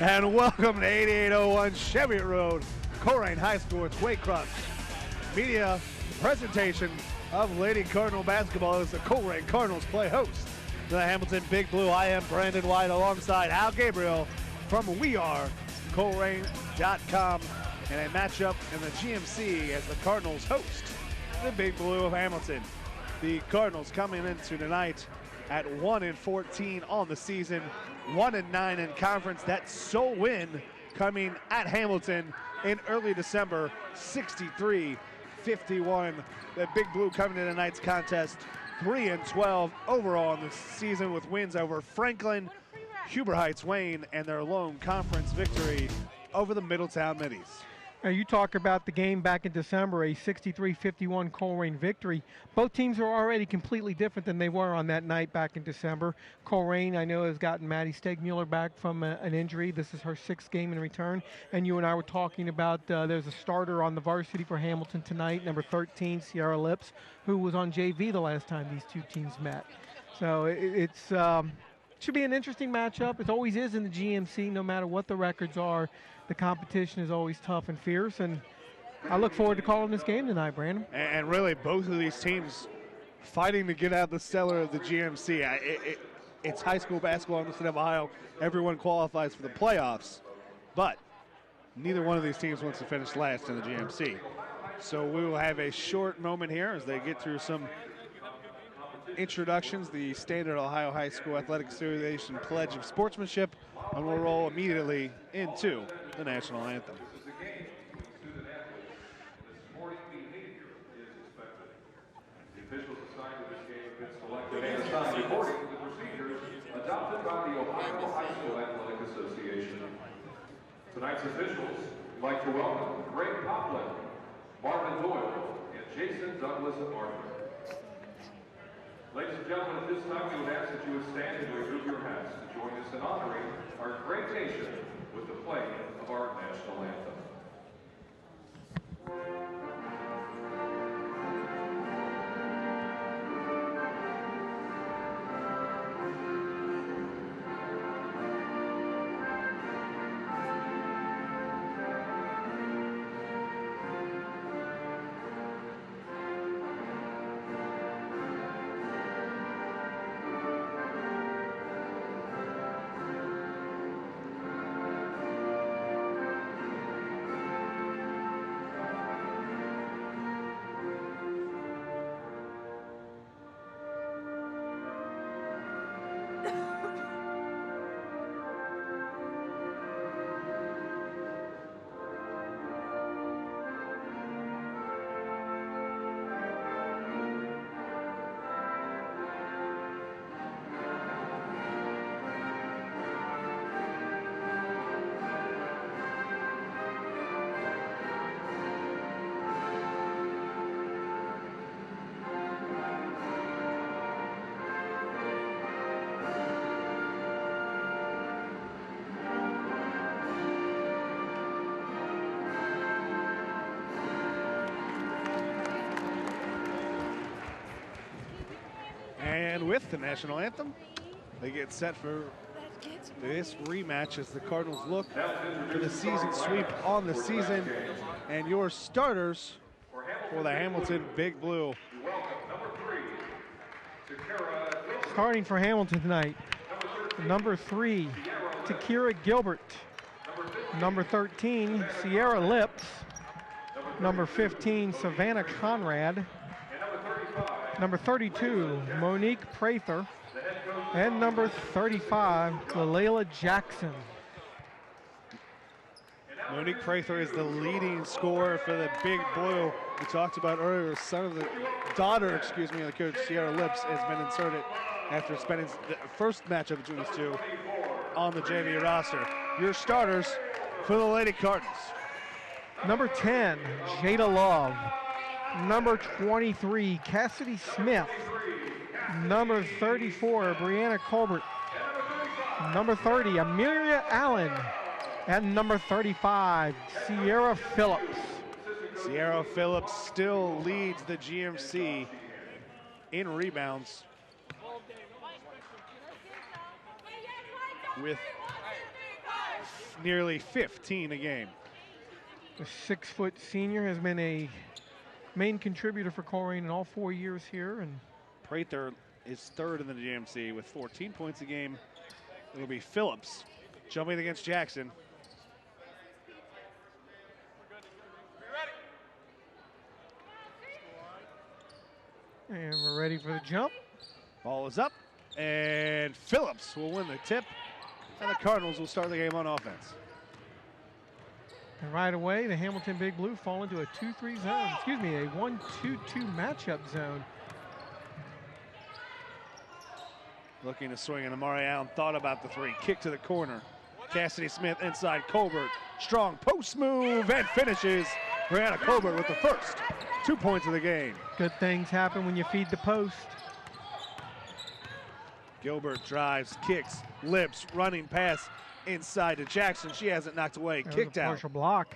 And welcome to 8801 Cheviot Road, Colerain High School. It's Waycross Media presentation of Lady Cardinal basketball as the Colerain Cardinals play host to the Hamilton Big Blue. I am Brandon White alongside Al Gabriel from WeAreColerain.com, and a matchup in the GMC as the Cardinals host the Big Blue of Hamilton. The Cardinals coming into tonight at 1-14 on the season, 1-9 in conference. That sole win coming at Hamilton in early December, 63-51. The Big Blue coming to tonight's contest, 3-12 overall in the season, with wins over Franklin, Huber Heights, Wayne, and their lone conference victory over the Middletown Middies. Now you talk about the game back in December, a 63-51 Colerain victory. Both teams are already completely different than they were on that night back in December. Colerain, I know, has gotten Maddie Stegmuller back from an injury. This is her 6th game in return. And you and I were talking about there's a starter on the varsity for Hamilton tonight, number 13, Sierra Lips, who was on JV the last time these two teams met. So it's should be an interesting matchup. It always is in the GMC, no matter what the records are. The competition is always tough and fierce, and I look forward to calling this game tonight, Brandon. And really, both of these teams fighting to get out of the cellar of the GMC. It's high school basketball in the state of Ohio. Everyone qualifies for the playoffs, but neither one of these teams wants to finish last in the GMC. So we will have a short moment here as they get through some introductions, the Standard Ohio High School Athletic Association Pledge of Sportsmanship, and we'll roll immediately into the national anthem. The officials assigned to this game have been selected and assigned according to the procedures adopted by the Ohio High School Athletic Association. Tonight's officials would like to welcome Greg Poplin, Marvin Doyle, and Jason Douglas Arthur. Ladies and gentlemen, at this time we would ask that you would stand and remove your hats to join us in honoring our great nation with the playing of our national anthem. And with the national anthem, they get set for this rematch as the Cardinals look for the season sweep on the season. And your starters for the Hamilton Big Blue. Starting for Hamilton tonight, number 3, Takira Gilbert. Number 13, Sierra Lips. Number 15, Savannah Conrad. Number 32, Monique Prather, and number 35, Lalela Jackson. Monique Prather is the leading scorer for the Big Blue. We talked about earlier, daughter of the coach, Sierra Lips, has been inserted after spending the first matchup between these two on the JV roster. Your starters for the Lady Cardinals. Number 10, Jada Love. Number 23, Cassidy Smith. Number 34, Brianna Colbert. Number 30, Amelia Allen. And number 35, Sierra Phillips. Sierra Phillips still leads the GMC in rebounds with nearly 15 a game. The 6-foot senior has been a main contributor for Colerain in all 4 years here. And Prather is third in the GMC with 14 points a game. It'll be Phillips jumping against Jackson. And we're ready for the jump. Ball is up, and Phillips will win the tip, and the Cardinals will start the game on offense. And right away, the Hamilton Big Blue fall into a 2-3 zone. Excuse me, a 1-2-2 matchup zone. Looking to swing, and Amari Allen thought about the three. Kick to the corner. Cassidy Smith inside Colbert. Strong post move and finishes. Brianna Colbert with the first 2 points of the game. Good things happen when you feed the post. Gilbert drives, kicks, lips, running pass inside to Jackson. She has it knocked away, That kicked was a out. partial block.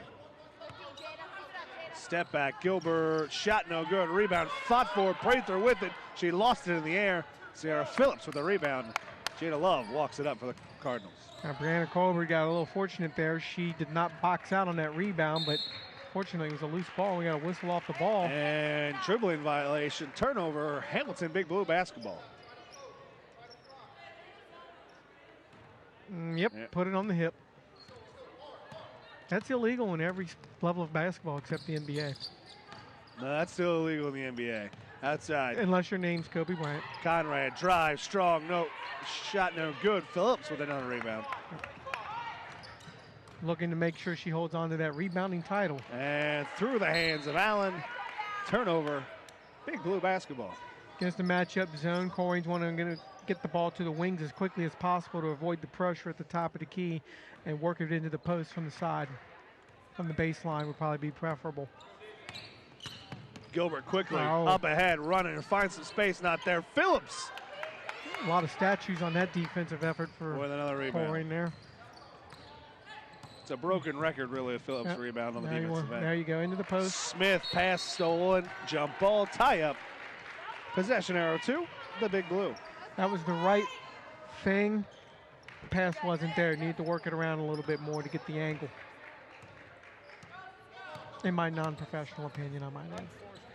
Step back, Gilbert, shot no good. Rebound, fought for, Prather with it. She lost it in the air. Sierra Phillips with the rebound. Jada Love walks it up for the Cardinals. Now, Brianna Colbert got a little fortunate there. She did not box out on that rebound, but fortunately it was a loose ball. We got a whistle off the ball. And dribbling violation, turnover, Hamilton Big Blue basketball. Yep, put it on the hip. That's illegal in every level of basketball except the NBA. No, that's still illegal in the NBA. Outside. Unless your name's Kobe Bryant. Conrad drives, strong, no shot, no good. Phillips with another rebound. Looking to make sure she holds on to that rebounding title. And through the hands of Allen, turnover, Big Blue basketball. Against the matchup zone, Colerain's going to get the ball to the wings as quickly as possible to avoid the pressure at the top of the key and work it into the post from the side. From the baseline would probably be preferable. Gilbert quickly up ahead, running and finds some space, not there. Phillips. A lot of statues on that defensive effort for with another rebound. Colerain there. It's a broken record, really, of Phillips' rebound on the defensive end. There you go, into the post. Smith, pass stolen, jump ball, tie up. Possession arrow to the Big Blue. That was the right thing. The pass wasn't there. Need to work it around a little bit more to get the angle. In my non-professional opinion, I might add.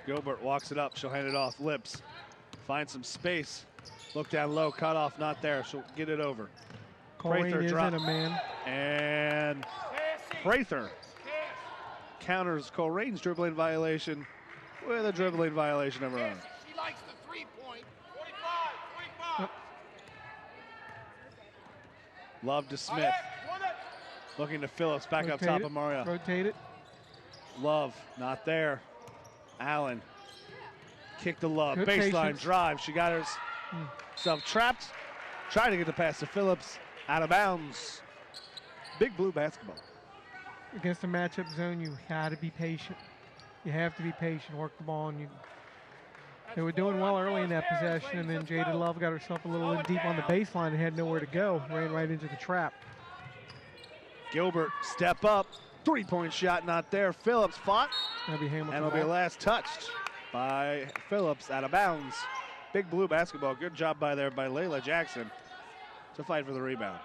Gilbert walks it up. She'll hand it off. Lips. Find some space. Look down low. Cut off. Not there. She'll get it over. Colerain isn't a man. And Prather counters Colerain's dribbling violation with a dribbling violation of her own. She likes the 3-point. 45. Love to Smith. Looking to Phillips. Back up top of Mario. Rotate it. Love, not there. Allen, kick to Love. Good Baseline patience. drive. She got herself trapped. Trying to get the pass to Phillips. Out of bounds. Big Blue basketball. Against the matchup zone, you got to be patient. You have to be patient. Work the ball. And they were doing well early in that possession, and then Jada Love got herself a little in deep on the baseline and had nowhere to go. Ran right into the trap. Gilbert, step up. 3-point shot, not there. Phillips fought. That'll be Hamilton. And it'll be last touched by Phillips out of bounds. Big Blue basketball. Good job by Layla Jackson to fight for the rebound.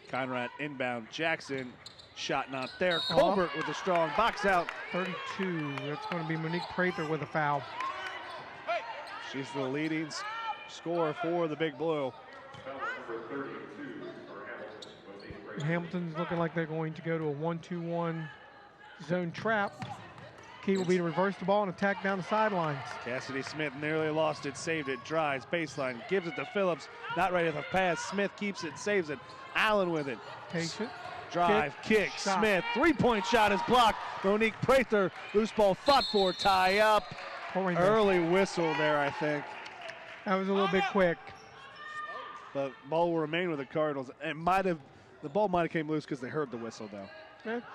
Conrad inbound. Jackson, shot not there. Colbert with a strong box out. 32. That's going to be Monique Prather with a foul. She's the leading scorer for the Big Blue. Number 32 for Hamilton. Hamilton's looking like they're going to go to a 1-2-1 zone trap. Key will be to reverse the ball and attack down the sidelines. Cassidy Smith nearly lost it, saved it, drives, baseline, gives it to Phillips. Not ready for the pass. Smith keeps it, saves it. Allen with it. Patient. Drive, kick, shot. Smith. 3-point shot is blocked. Monique Prather, loose ball fought for, tie up. Early whistle there, I think. That was a little bit quick. The ball will remain with the Cardinals. The ball might have came loose because they heard the whistle, though.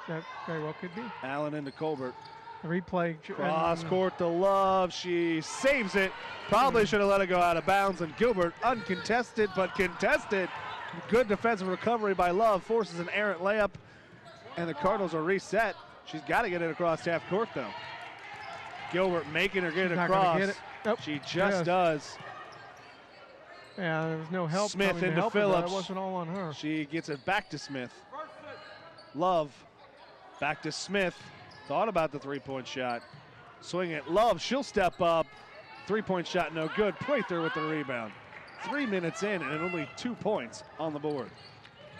That very well could be. Allen into Colbert. The replay. Cross court to Love. She saves it. Probably should have let it go out of bounds. And Gilbert, uncontested, but contested. Good defensive recovery by Love. Forces an errant layup. And the Cardinals are reset. She's got to get it across half court, though. Gilbert making her get it across. Get it. Nope. She just does. Yeah, there was no help. Smith coming to into help her, Phillips. It wasn't all on her. She gets it back to Smith. Love, back to Smith. Thought about the three-point shot. Swing it, Love, she'll step up. Three-point shot, no good. Prather with the rebound. 3 minutes in and only 2 points on the board.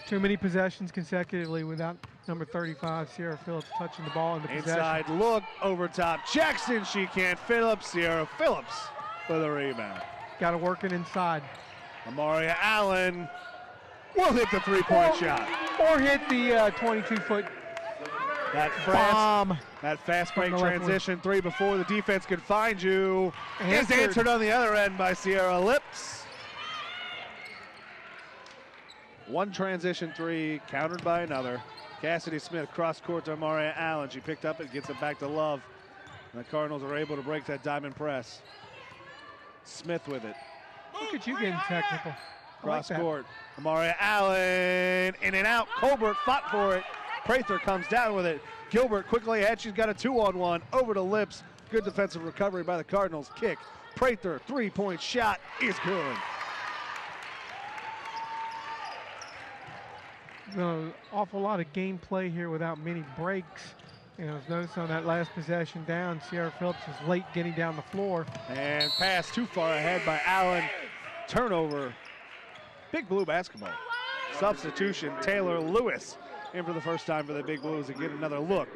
Too many possessions consecutively without number 35, Sierra Phillips, touching the ball in the possession. Inside look, over top. Jackson, she can't. Phillips, Sierra Phillips with a rebound. Got to work it inside. Amaria Allen will hit the three-point shot. Or hit the 22-foot bomb. That fast break transition three before the defense could find you is answered on the other end by Sierra Lips. One transition three, countered by another. Cassidy Smith cross court to Amaria Allen. She picked up and gets it back to Love. And the Cardinals are able to break that diamond press. Smith with it. Look at you getting technical. Cross court. Amaria Allen in and out. Colbert fought for it. Prather comes down with it. Gilbert quickly ahead. She's got a 2-on-1 over to Lips. Good defensive recovery by the Cardinals. Kick. Prather, three-point shot is good. An awful lot of gameplay here without many breaks. As noticed on that last possession down, Sierra Phillips was late getting down the floor. And pass too far ahead by Allen. Turnover. Big Blue basketball. Substitution, Taylor Lewis in for the first time for the Big Blues and get another look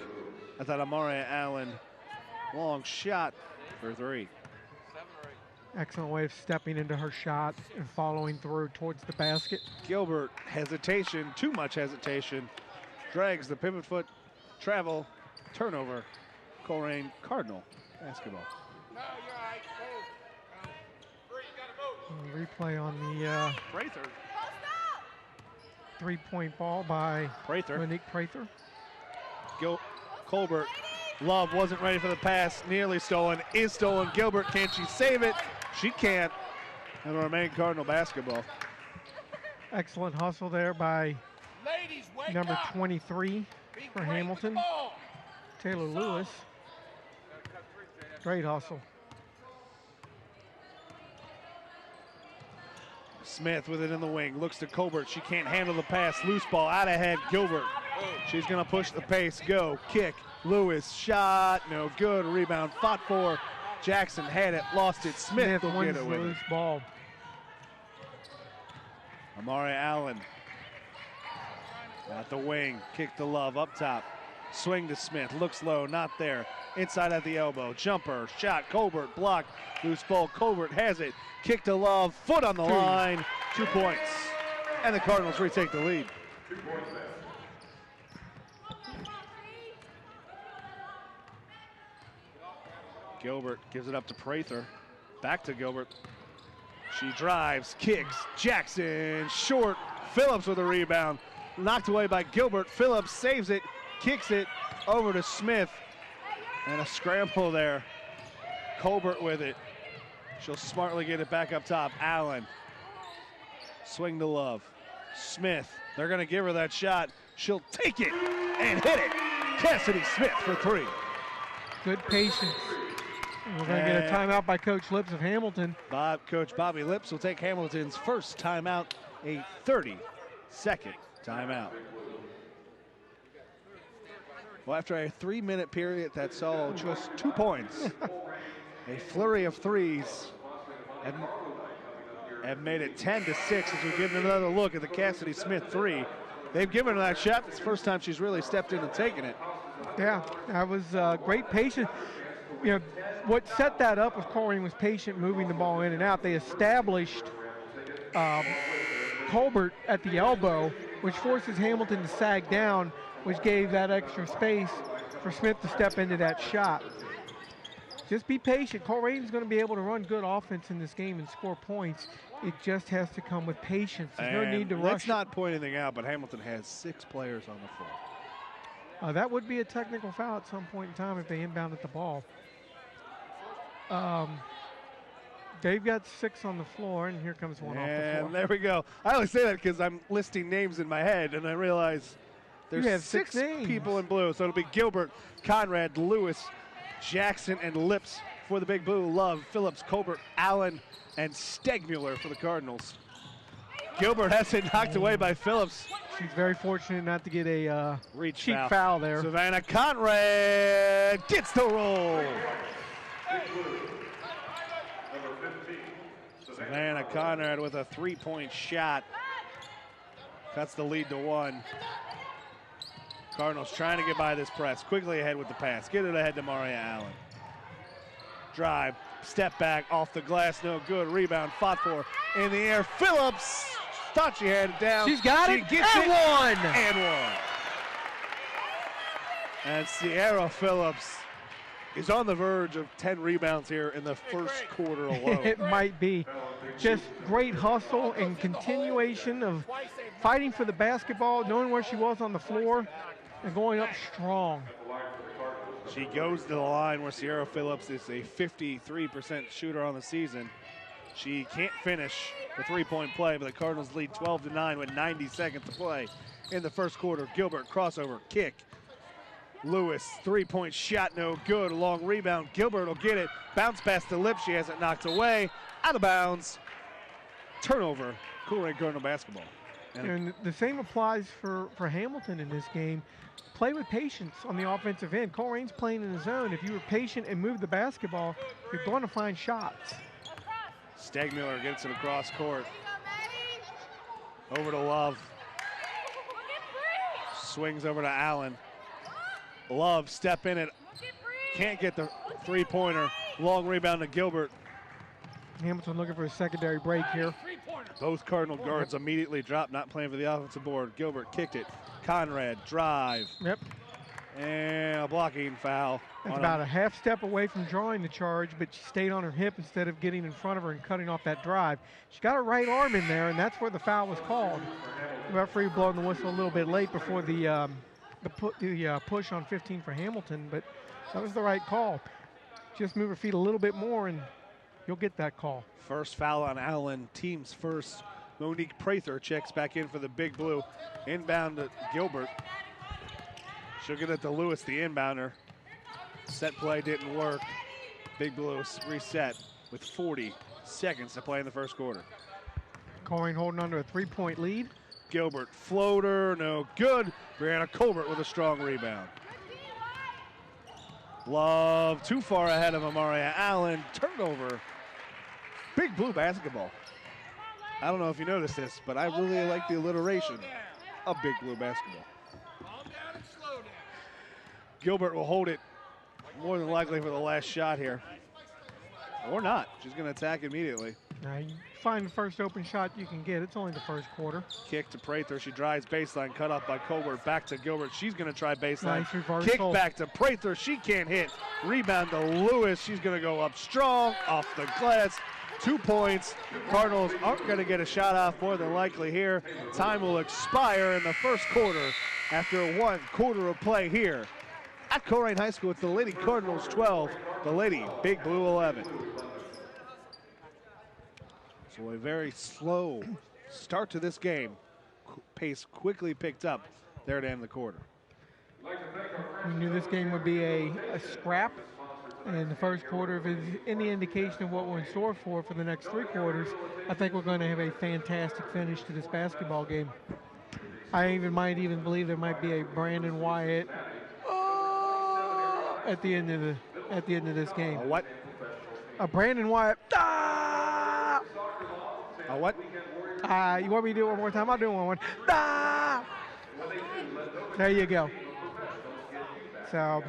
at that Amaria Allen long shot for three. Excellent way of stepping into her shot and following through towards the basket. Gilbert, hesitation, too much hesitation. Drags the pivot foot, travel, turnover. Colerain Cardinal basketball. No, you're all right. Three, you gotta move. Replay on the Prather. three-point ball by Monique Prather. Colbert. Love wasn't ready for the pass. Nearly stolen. Is stolen. Gilbert, can she save it? She can't. And it'll remain Cardinal basketball. Excellent hustle there by Ladies, wake number up. 23 for Hamilton, Taylor Lewis. Great hustle. Smith with it in the wing. Looks to Colbert. She can't handle the pass. Loose ball out ahead. Gilbert. She's going to push the pace. Go. Kick. Lewis. Shot. No good. Rebound. Fought for. Jackson had it. Lost it. Smith will wins get it the with loose it. ball. Amaria Allen. At the wing. Kick to Love. Up top. Swing to Smith. Looks low. Not there. Inside at the elbow. Jumper. Shot. Colbert. Blocked. Loose ball. Colbert has it. Kick to Love. Foot on the line. 2 points. And the Cardinals retake the lead. Gilbert gives it up to Prather. Back to Gilbert. She drives, kicks. Jackson, short. Phillips with a rebound. Knocked away by Gilbert. Phillips saves it, kicks it over to Smith. And a scramble there. Colbert with it. She'll smartly get it back up top. Allen. Swing to Love. Smith. They're going to give her that shot. She'll take it and hit it. Cassidy Smith for three. Good patience. We're going to get a timeout by Coach Lips of Hamilton. Coach Bobby Lips will take Hamilton's first timeout, a 30-second timeout. Well, after a 3-minute period that saw just 2 points, a flurry of threes, and made it 10-6 as we get another look at the Cassidy Smith three. They've given her that shot. It's the first time she's really stepped in and taken it. Yeah, that was great patience. You know, what set that up was Colerain was patient moving the ball in and out. They established Colbert at the elbow, which forces Hamilton to sag down, which gave that extra space for Smith to step into that shot. Just be patient. Colerain's going to be able to run good offense in this game and score points. It just has to come with patience. There's no need to rush. Let's not point anything out, but Hamilton has 6 players on the floor. That would be a technical foul at some point in time if they inbounded the ball. They've got 6 on the floor, and here comes one off the floor. And there we go. I only say that because I'm listing names in my head, and I realize there's 6 people in blue. So it'll be Gilbert, Conrad, Lewis, Jackson, and Lips for the Big Blue. Love, Phillips, Colbert, Allen, and Stegmuller for the Cardinals. Gilbert has it knocked away by Phillips. She's very fortunate not to get a Reach cheap foul there. Savannah Conrad gets the roll. Savannah Conrad with a three-point shot. Cuts the lead to 1. Cardinals trying to get by this press. Quickly ahead with the pass. Get it ahead to Maria Allen. Drive, step back, off the glass, no good. Rebound, fought for in the air. Phillips thought she had it down. She's got it, Gets and it. one. And one. And Sierra Phillips is on the verge of 10 rebounds here in the first quarter alone. It might be. Just great hustle and continuation of fighting for the basketball, knowing where she was on the floor, and going up strong. She goes to the line where Sierra Phillips is a 53% shooter on the season. She can't finish the three-point play, but the Cardinals lead 12-9 with 90 seconds to play in the first quarter. Gilbert, crossover, kick. Lewis, three-point shot, no good. Long rebound. Gilbert will get it. Bounce past the lip. She has it knocked away. Out of bounds. Turnover. Colerain Cardinal basketball. And the same applies for Hamilton in this game. Play with patience on the offensive end. Colerain's playing in the zone. If you were patient and move the basketball, you're going to find shots. Stegmuller gets it across court. Over to Love. Swings over to Allen. Love, step in it. Can't get the three-pointer. Long rebound to Gilbert. Hamilton looking for a secondary break here. Both Cardinal guards immediately dropped, not playing for the offensive board. Gilbert kicked it. Conrad, drive. Yep. And a blocking foul. That's about a half step away from drawing the charge, but she stayed on her hip instead of getting in front of her and cutting off that drive. She got her right arm in there, and that's where the foul was called. The referee blowing the whistle a little bit late before the push on 15 for Hamilton, but that was the right call. Just move her feet a little bit more, and you'll get that call. First foul on Allen, team's first. Monique Prather checks back in for the Big Blue. Inbound to Gilbert. She'll get it to Lewis, the inbounder. Set play didn't work. Big Blue reset with 40 seconds to play in the first quarter. Colerain holding under a three-point lead. Gilbert, floater, no good. Brianna Colbert with a strong rebound. Love, too far ahead of Amaria Allen. Turnover. Big Blue basketball. I don't know if you noticed this, but I really like the alliteration of Big Blue basketball. Gilbert will hold it more than likely for the last shot here. Or not. She's going to attack immediately. Now you find the first open shot you can get. It's only the first quarter. Kick to Prather. She drives baseline. Cut off by Colbert. Back to Gilbert. She's going to try baseline. Nice reversal. Kick back to Prather. She can't hit. Rebound to Lewis. She's going to go up strong. Off the glass. 2 points. Cardinals aren't going to get a shot off more than likely here. Time will expire in the first quarter after 1 quarter of play here at Colerain High School. It's the Lady Cardinals 12, the Lady Big Blue 11. So a very slow start to this game. Pace quickly picked up there to end the quarter. We knew this game would be a scrap in the first quarter. If it's any indication of what we're in store for the next 3 quarters, I think we're going to have a fantastic finish to this basketball game. I might even believe there might be a Brandon Wyatt at the end of this game. A what? A Brandon Wyatt. A what? You want me to do it one more time? I'll do it one more. There you go. So.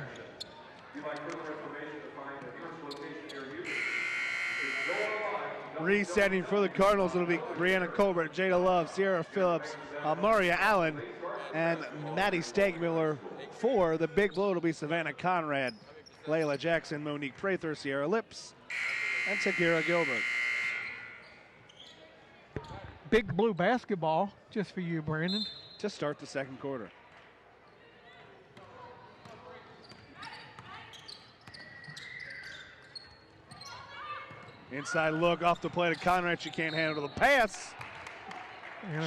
Resetting for the Cardinals, it'll be Brianna Colbert, Jada Love, Sierra Phillips, Maria Allen, and Maddie Stegmuller. For the Big Blue, it'll be Savannah Conrad, Layla Jackson, Monique Prather, Sierra Lips, and Takira Gilbert. Big Blue basketball, just for you, Brandon. To start the second quarter. Inside look off the play to Conrad. She can't handle the pass.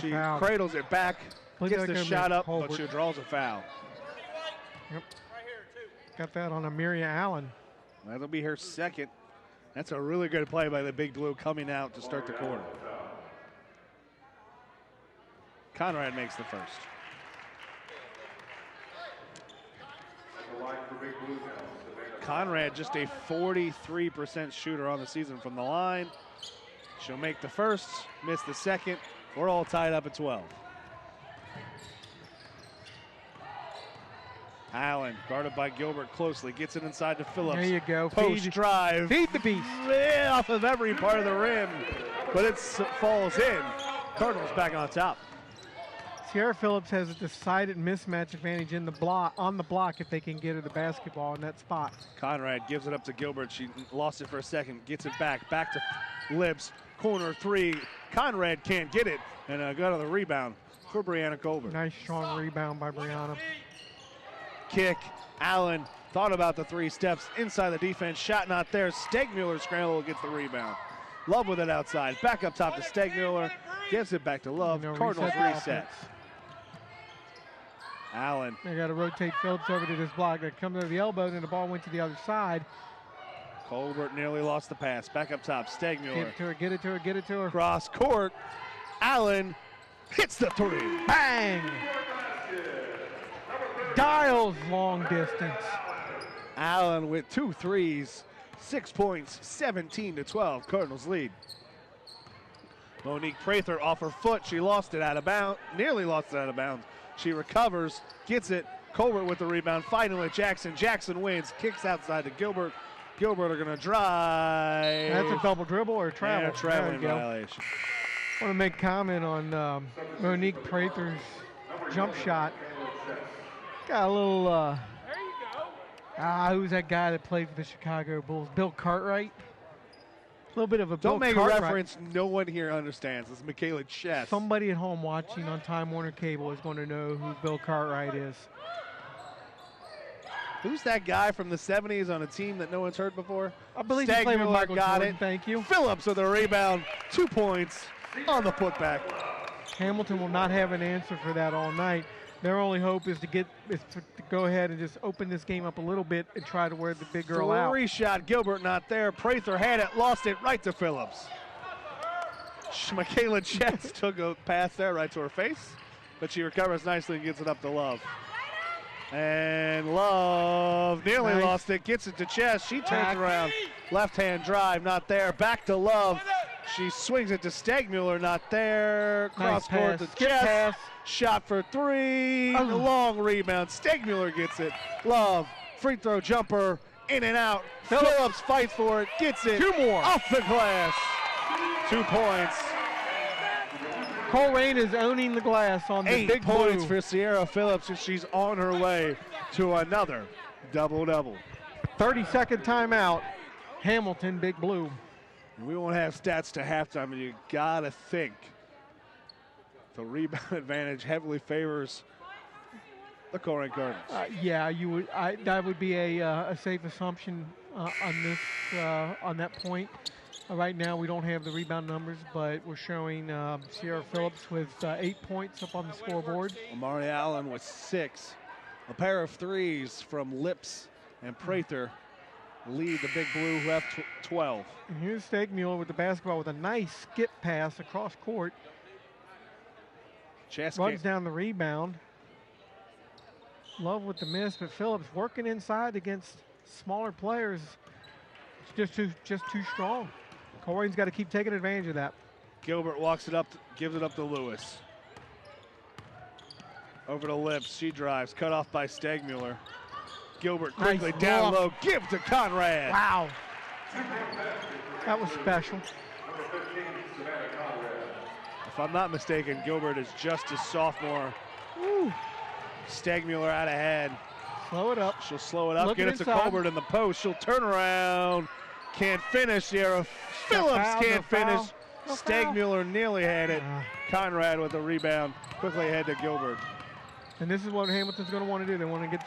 She cradles it back, gets the shot up, but she draws a foul. Yep. Got that on Amaria Allen. That'll be her second. That's a really good play by the Big Blue coming out to start the quarter. Conrad makes the first. Conrad just a 43% shooter on the season from the line. She'll make the first, miss the second. We're all tied up at 12. Allen, guarded by Gilbert closely, gets it inside to Phillips. There you go. Post drive. Feed the beast. Off of every part of the rim, but it falls in. Cardinals back on top. Sierra Phillips has a decided mismatch advantage in the block, on the block, if they can get her the basketball in that spot. Conrad gives it up to Gilbert. She lost it for a second, gets it back to Lips. Corner three. Conrad can't get it, and got on the rebound for Brianna Colbert. Nice strong rebound by Brianna. Kick. Allen thought about the 3 steps inside the defense. Shot not there. Stegmuller scramble gets the rebound. Love with it outside. Back up top to Stegmuller. Gives it back to Love. Cardinals reset. Allen. They got to rotate Phillips over to this block. They come to the elbow, and the ball went to the other side. Colbert nearly lost the pass. Back up top. Stegmuller. Get it to her, get it to her, get it to her. Cross court. Allen hits the 3. Bang! Dials long distance. Allen with 2 threes. 6 points. 17-12. Cardinals lead. Monique Prather off her foot. She lost it out of bounds. Nearly lost it out of bounds. She recovers. Gets it. Colbert with the rebound. Fighting with Jackson. Jackson wins. Kicks outside to Gilbert. Gilbert are going to drive. That's a double dribble or a travel? Yeah, traveling violation. I want to make comment on Monique Prather's jump shot. Got a little, There you go. who's that guy that played for the Chicago Bulls? Bill Cartwright. A little bit of a Don't Bill make Cartwright. a reference no one here understands. It's Michaela Chess. Somebody at home watching on Time Warner Cable is going to know who Bill Cartwright is. Who's that guy from the 70s on a team that no one's heard before? I believe he played with Stegmuller Michael got Jordan. it. Thank you. Phillips with a rebound. 2 points on the putback. Hamilton will not have an answer for that all night. Their only hope is to go ahead and just open this game up a little bit and try to wear the big girl out. 3 shot. Gilbert not there. Prather had it. Lost it right to Phillips. Michaela Chess took a pass there right to her face, but she recovers nicely and gets it up to Love. And Love nearly lost it. Gets it to Chess. She turns around. Left-hand drive. Not there. Back to Love. She swings it to Stegmuller. Not there. Cross court to Chess. Shot for 3. Long rebound. Stegmuller gets it. Love. Free throw jumper. In and out. Phillips fights for it. Gets it. 2 more. Off the glass. 2 points. Colerain is owning the glass on the 8 big points blue. for Sierra Phillips, and she's on her way to another double-double. 30-second timeout. Hamilton, big blue. We won't have stats to halftime, and you gotta think the rebound advantage heavily favors the Colerain Cardinals. Yeah, you would. That would be a safe assumption on that point. Right now, we don't have the rebound numbers, but we're showing Sierra Phillips with 8 points up on the scoreboard. Amari Allen with 6. A pair of threes from Lips and Prather lead the Big Blue, who have 12. And here's Stegmuller with the basketball with a nice skip pass across court. Runs down the rebound. Love with the miss, but Phillips working inside against smaller players. It's just too strong. Colerain's got to keep taking advantage of that. Gilbert walks it up, gives it up to Lewis. Over to Lips, she drives, cut off by Stegmuller. Gilbert quickly Nice down block. low, give to Conrad. Wow. That was special. If I'm not mistaken, Gilbert is just a sophomore. Woo. Stegmuller out ahead. Slow it up. She'll slow it up, Looking get it to inside. Colbert in the post. She'll turn around, can't finish. Sierra Phillips foul, can't no finish. foul, no foul. Stegmuller nearly had it. Conrad with a rebound, quickly ahead to Gilbert. And this is what Hamilton's going to want to do. They want to get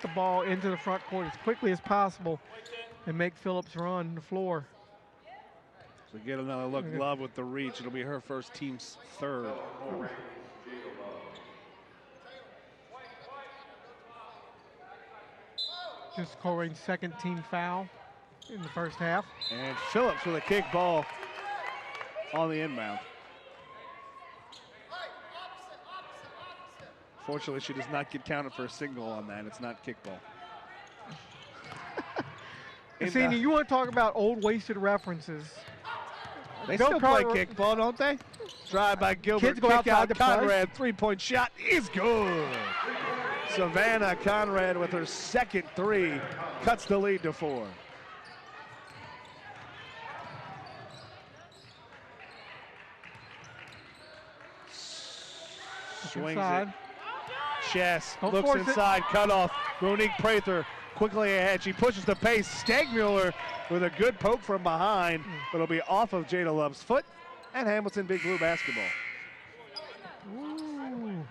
the ball into the front court as quickly as possible and make Phillips run the floor. So get another look. Love with the reach. It'll be her first, team's 3rd. Just Colerain's 2nd team foul. in the first half. And Phillips with a kick ball on the inbound. Fortunately, she does not get counted for a single on that. It's not kickball. Senior, you want to talk about old wasted references? They still play kickball, don't they? Drive by Gilbert. Kids go kick outside out to play. Conrad. Three-point shot is good. Savannah Conrad with her second three cuts the lead to 4. Swings inside. it. Chess Don't looks force it. inside. Cut off. Monique Prather quickly ahead. She pushes the pace. Stagmuller with a good poke from behind. It'll be off of Jada Love's foot. And Hamilton Big Blue basketball. Ooh.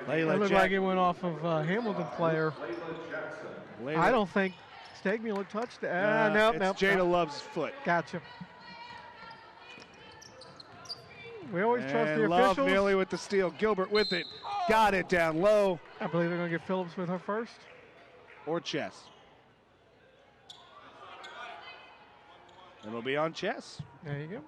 Layla It looked like it went off of a Hamilton player. I don't think Stagmuller touched it. Nope, it's nope. Jada nope. Love's foot. Gotcha. We always trust And the Love officials. nearly with the steal. Gilbert with it. Got it down low. I believe they're going to get Phillips with her first. Or Chess. It'll be on Chess. There you go.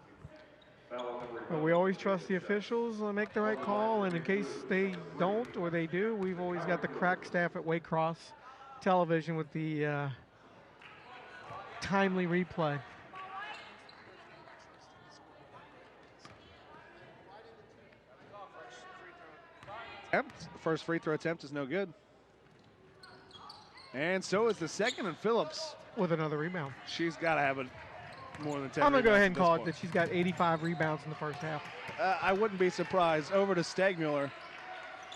But we always trust the officials to make the right call, and in case they don't or they do, we've always got the crack staff at Waycross Television with the timely replay. First free throw attempt is no good. And so is the second, and Phillips. With another rebound. She's got to have more than 10 I'm going to go ahead and rebounds call at it this that she's got 85 rebounds in the first half. point. I wouldn't be surprised. Over to Stagmuller.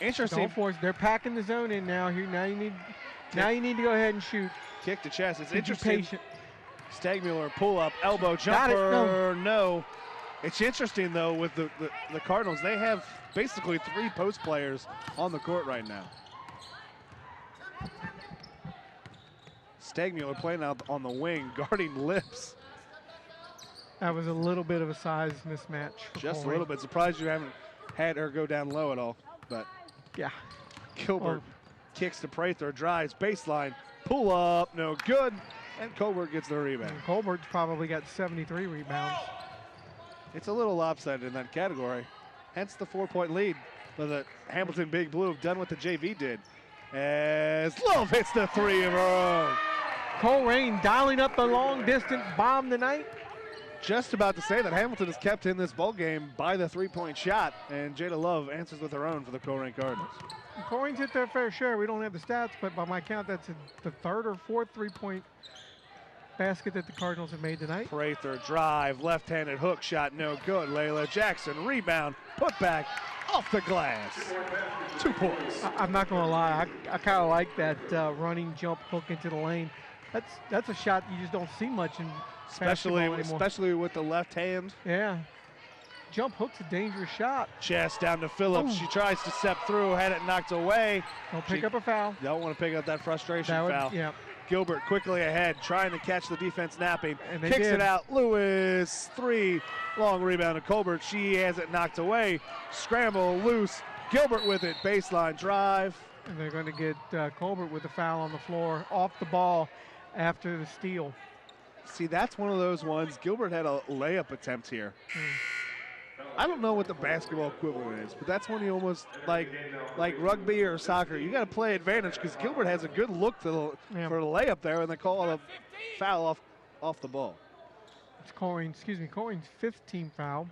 Interesting. Don't force. They're packing the zone in now. Now you need to go ahead and shoot. Kick to Chess. It's Be interesting. patient. Stagmuller pull up, elbow Got it. jumper. No. It's interesting though with the Cardinals. They have basically 3 post players on the court right now. Stagmuller playing out on the wing, guarding Lips. That was a little bit of a size mismatch. Just a little bit. Surprised you haven't had her go down low at all. But Yeah. Gilbert kicks to Prather, drives baseline, pull up, no good, and Colbert gets the rebound. And Colbert's probably got 73 rebounds. It's a little lopsided in that category, hence the 4-point lead. But the Hamilton Big Blue have done what the JV did, as Love hits the 3 of her own. Colerain dialing up the long distance bomb tonight. Just about to say that Hamilton is kept in this ball game by the 3-point shot, and Jada Love answers with her own for the Colerain Cardinals. Colerain's hit their fair share. We don't have the stats, but by my count, that's the 3rd or 4th 3-point basket that the Cardinals have made tonight. Prather drive, left-handed hook shot, no good. Layla Jackson rebound, put back off the glass. 2 points. I'm not going to lie. I kind of like that running jump hook into the lane. That's a shot you just don't see much in basketball anymore. Especially with the left hand. Yeah. Jump hook's a dangerous shot. Chest down to Phillips. Ooh. She tries to step through, had it knocked away. Don't pick up a foul. Don't want to pick up that frustration That would- foul. yeah. Gilbert quickly ahead, trying to catch the defense napping. And they Kicks did. it out. Lewis, 3. Long rebound to Colbert. She has it knocked away. Scramble, loose. Gilbert with it. Baseline drive. And they're going to get Colbert with the foul on the floor off the ball after the steal. See, that's one of those ones. Gilbert had a layup attempt here. I don't know what the basketball equivalent is, but that's when you almost like rugby or soccer. You got to play advantage because Gilbert has a good look for the layup there, and they call it a foul off the ball. It's Colerain's 5th team foul.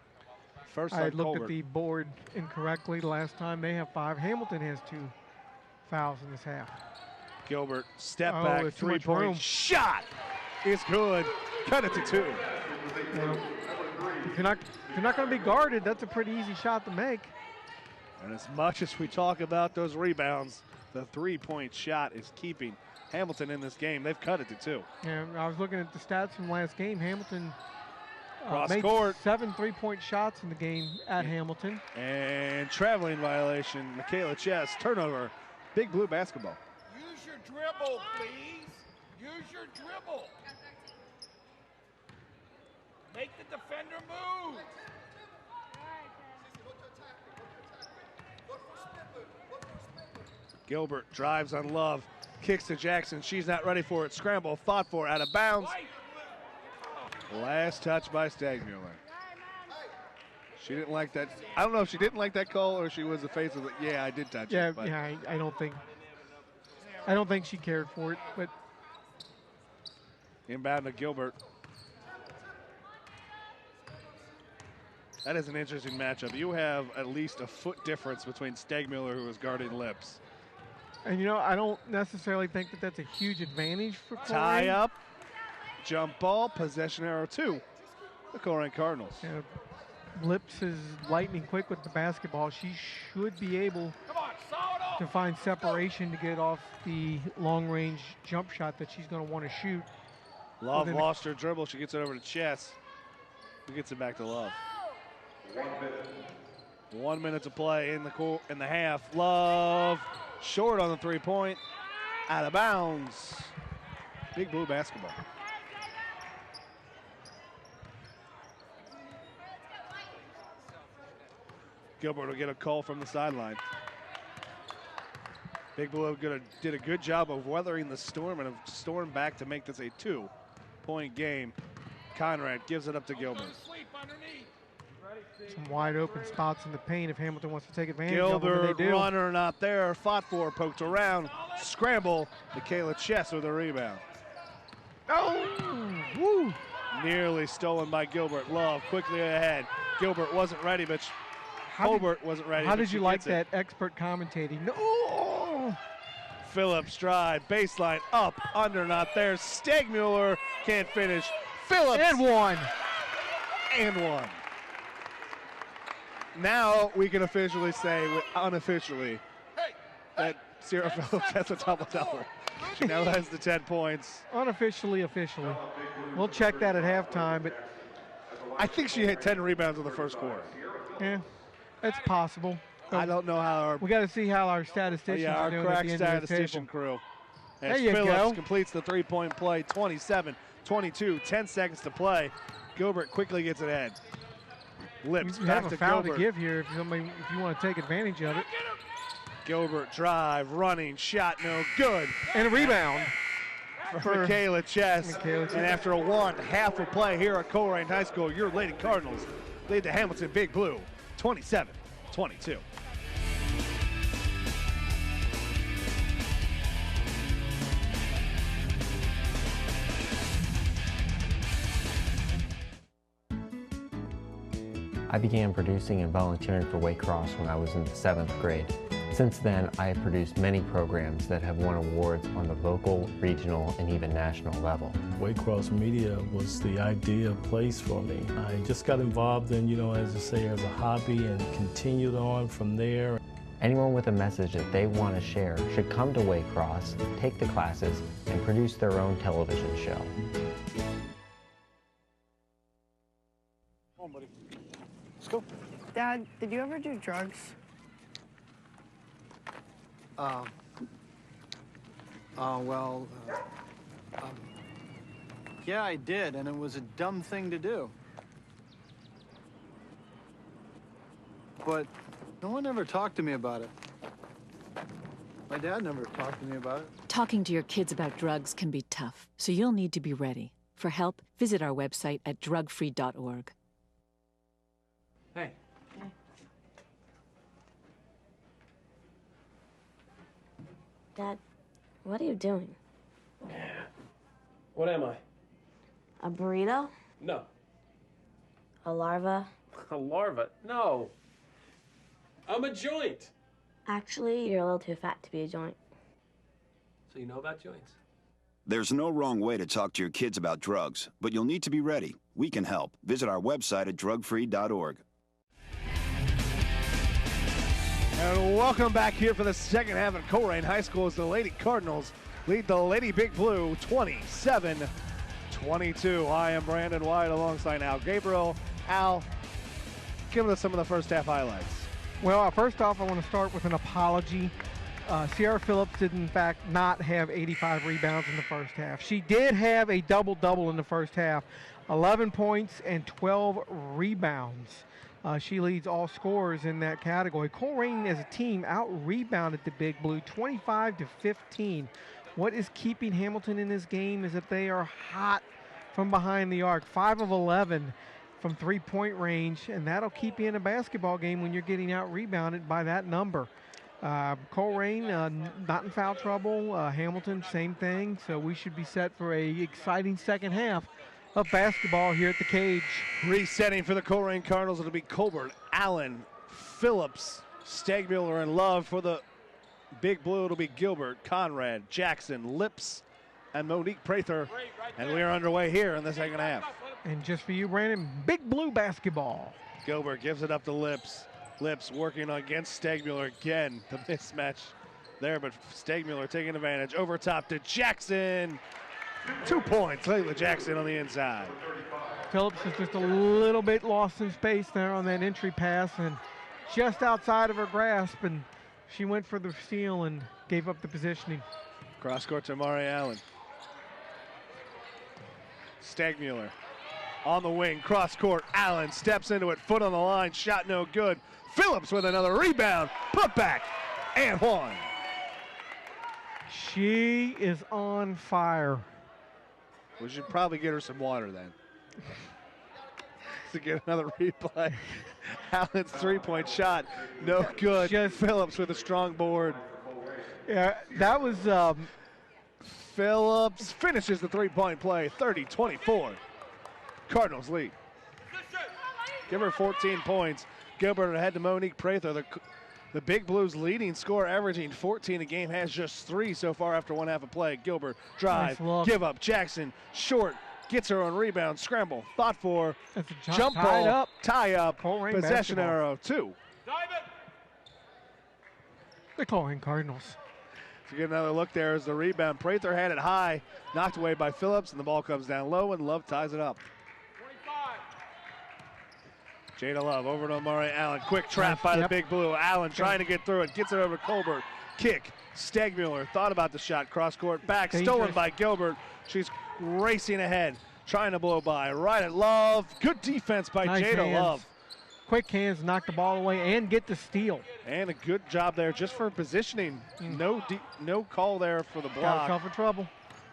First I on had looked Colbert. at the board incorrectly last time. They have 5. Hamilton has 2 fouls in this half. Gilbert step Oh, back there's too much room. 3-point shot is good. Cut it to 2. If you're not going to be guarded, that's a pretty easy shot to make. And as much as we talk about those rebounds, the 3-point shot is keeping Hamilton in this game. They've cut it to 2. And I was looking at the stats from last game. Hamilton Cross made court. 7 3-point shots in the game at Hamilton. And traveling violation, Michaela Chess, turnover. Big Blue basketball. Use your dribble, please. Use your dribble. Make the defender move. Gilbert drives on Love, kicks to Jackson. She's not ready for it. Scramble, fought for, out of bounds. Last touch by Stegmuller. She didn't like that. I don't know if she didn't like that call or she was the face of it. Yeah, I did touch it. But Yeah, I don't think she cared for it, but inbound to Gilbert. That is an interesting matchup. You have at least a foot difference between Stegmuller, who is guarding Lips. and I don't necessarily think that that's a huge advantage for Colerain. Tie up, jump ball, possession arrow 2. The Colerain Cardinals. Yeah, Lips is lightning quick with the basketball. She should be able to find separation to get off the long-range jump shot that she's going to want to shoot. Love lost her dribble. She gets it over to Chess. Who gets it back to Love? 1 minute to play in the half. Love short on the three-point. Out of bounds. Big Blue basketball. Gilbert will get a call from the sideline. Big Blue did a good job of weathering the storm and have stormed back to make this a 2-point game. Conrad gives it up to Gilbert. Some wide open spots in the paint if Hamilton wants to take advantage of them. Gilbert, They do. runner not there, fought for, poked around, scramble. Michaela Chess with a rebound. Oh, woo. Nearly stolen by Gilbert. Love quickly ahead. Gilbert wasn't ready, but Hobart wasn't ready. How did you like that expert commentating? No. Phillips drive, baseline, up, under, not there. Stegmuller can't finish. Phillips. And one. And one. Now we can officially say, unofficially, that Sierra Phillips has a double-double. She now has the 10 points. Unofficially, officially. We'll check that at halftime, but I think she hit 10 rebounds in the first quarter. yeah, it's possible. I don't know how We got to see how our statisticians are our doing crack at the end of the statistician table. crew. There As you Phillips go. completes the three-point play, 27-22, 10 seconds to play. Gilbert quickly gets it ahead. Lips You back have to a foul Gilbert. to give here if you want to take advantage of it. Gilbert drive, running, shot, no good. And a rebound. For Michaela Chess. Michaela Chess. And after half a play here at Colerain High School, your Lady Cardinals lead the Hamilton Big Blue 27-22. I began producing and volunteering for Waycross when I was in the 7th grade. Since then, I have produced many programs that have won awards on the local, regional, and even national level. Waycross Media was the ideal place for me. I just got involved in, as I say, as a hobby and continued on from there. Anyone with a message that they want to share should come to Waycross, take the classes, and produce their own television show. Come on, buddy. Let's go. Dad, did you ever do drugs? Yeah, I did, and it was a dumb thing to do. But no one ever talked to me about it. My dad never talked to me about it. Talking to your kids about drugs can be tough, so you'll need to be ready. For help, visit our website at drugfree.org. Hey. Dad, what are you doing? What am I? A burrito? No. A larva? A larva? No. I'm a joint. Actually, you're a little too fat to be a joint. So you know about joints? There's no wrong way to talk to your kids about drugs, but you'll need to be ready. We can help. Visit our website at drugfree.org. And welcome back here for the second half at Colerain High School as the Lady Cardinals lead the Lady Big Blue 27-22. I am Brandon White alongside Al Gabriel. Al, give us some of the first half highlights. Well, first off, I want to start with an apology. Sierra Phillips did, in fact, not have 85 rebounds in the first half. She did have a double-double in the first half, 11 points and 12 rebounds. She leads all scorers in that category. Colerain as a team out-rebounded the Big Blue 25-15. What is keeping Hamilton in this game is that they are hot from behind the arc, 5 of 11 from three-point range, and that'll keep you in a basketball game when you're getting out-rebounded by that number. Colerain not in foul trouble. Hamilton, same thing. So we should be set for a exciting second half of basketball here at the cage. Resetting for the Colerain Cardinals, it'll be Colbert, Allen, Phillips, Stegmuller, and Love. For the Big Blue, it'll be Gilbert, Conrad, Jackson, Lips, and Monique Prather. And we are underway here in the second half. And just for you, Brandon, Big Blue basketball. Gilbert gives it up to Lips. Lips working against Stegmuller again. The mismatch there, but Stegmuller taking advantage. Over top to Jackson. 2 points. Layla Jackson on the inside. Phillips is just a little bit lost in space there on that entry pass and just outside of her grasp, and she went for the steal and gave up the positioning. Cross court to Mari Allen. Stegmuller on the wing, cross court. Allen steps into it, foot on the line, shot no good. Phillips with another rebound, put back, and one. She is on fire. We should probably get her some water then. To get another replay. Allen's three-point shot, no good. Just Phillips with a strong board. Yeah, that was Phillips finishes the three-point play, 30-24. Cardinals lead. Give her 14 points. Gilbert ahead to Monique Prather. The Big Blues leading scorer, averaging 14 a game, has just 3 so far after one half of play. Gilbert, drive, nice give up. Jackson, short, gets her on rebound, scramble, thought for, jump tied ball, up. tie up, Colerain possession basketball. arrow, 2. The Colerain Cardinals. To get another look there is the rebound. Prather had it high, knocked away by Phillips, and the ball comes down low, and Love ties it up. Jada Love over to Mari Allen. Quick trap by the Big Blue. Allen trying to get through it. Gets it over to Colbert. Kick. Stegmuller thought about the shot. Cross court back. Dangerous. Stolen by Gilbert. She's racing ahead. Trying to blow by. Right at Love. Good defense by Nice Jada hands. Love. Quick hands, knock the ball away and get the steal. And a good job there just for positioning. No call there for the Got block. herself in trouble.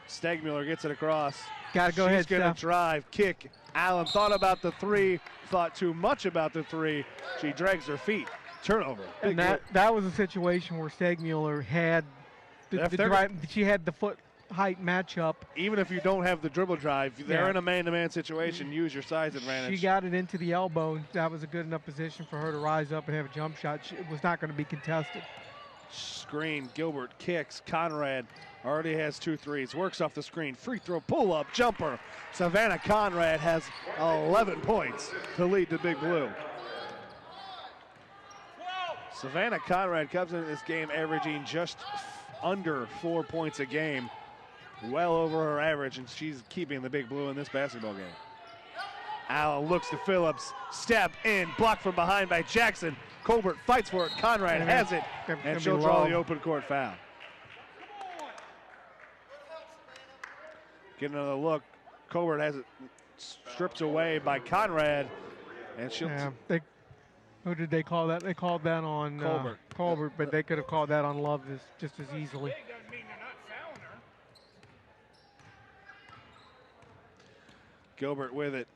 Stegmuller gets it across. Got to go ahead, She's going to Steph. drive, kick. Allen thought about the 3, thought too much about the 3. She drags her feet. Turnover. And that was a situation where Stegmuller had the drive. She had the foot height matchup. Even if you don't have the dribble drive, they're in a man-to-man situation. Use your size advantage. She got it into the elbow. That was a good enough position for her to rise up and have a jump shot. It was not going to be contested. Screen. Gilbert kicks. Conrad already has 2 threes. Works off the screen. Free throw. Pull up. Jumper. Savannah Conrad has 11 points to lead the Big Blue. Savannah Conrad comes into this game averaging just under 4 points a game. Well over her average, and she's keeping the Big Blue in this basketball game. Allen looks to Phillips. Step in. Blocked from behind by Jackson. Colbert fights for it. Conrad has it, and she'll draw the open court foul. Get another look. Colbert has it stripped away by Conrad, and she'll. Yeah, who did they call that? They called that on Colbert, but they could have called that on Love just as easily. Gilbert with it.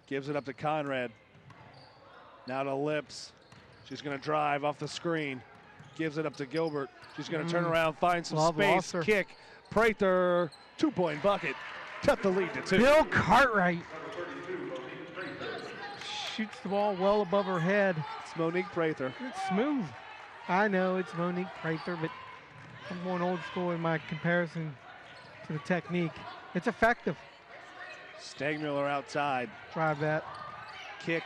Gives it up to Conrad. Now to Lips. She's going to drive off the screen. Gives it up to Gilbert. She's going to turn around, find some space. Kick. Prather. 2-point bucket. Cut the lead to 2. Bill Cartwright shoots the ball well above her head. It's Monique Prather. It's smooth. I know it's Monique Prather, but I'm going old school in my comparison to the technique. It's effective. Stegmuller outside. Drive that. Kick.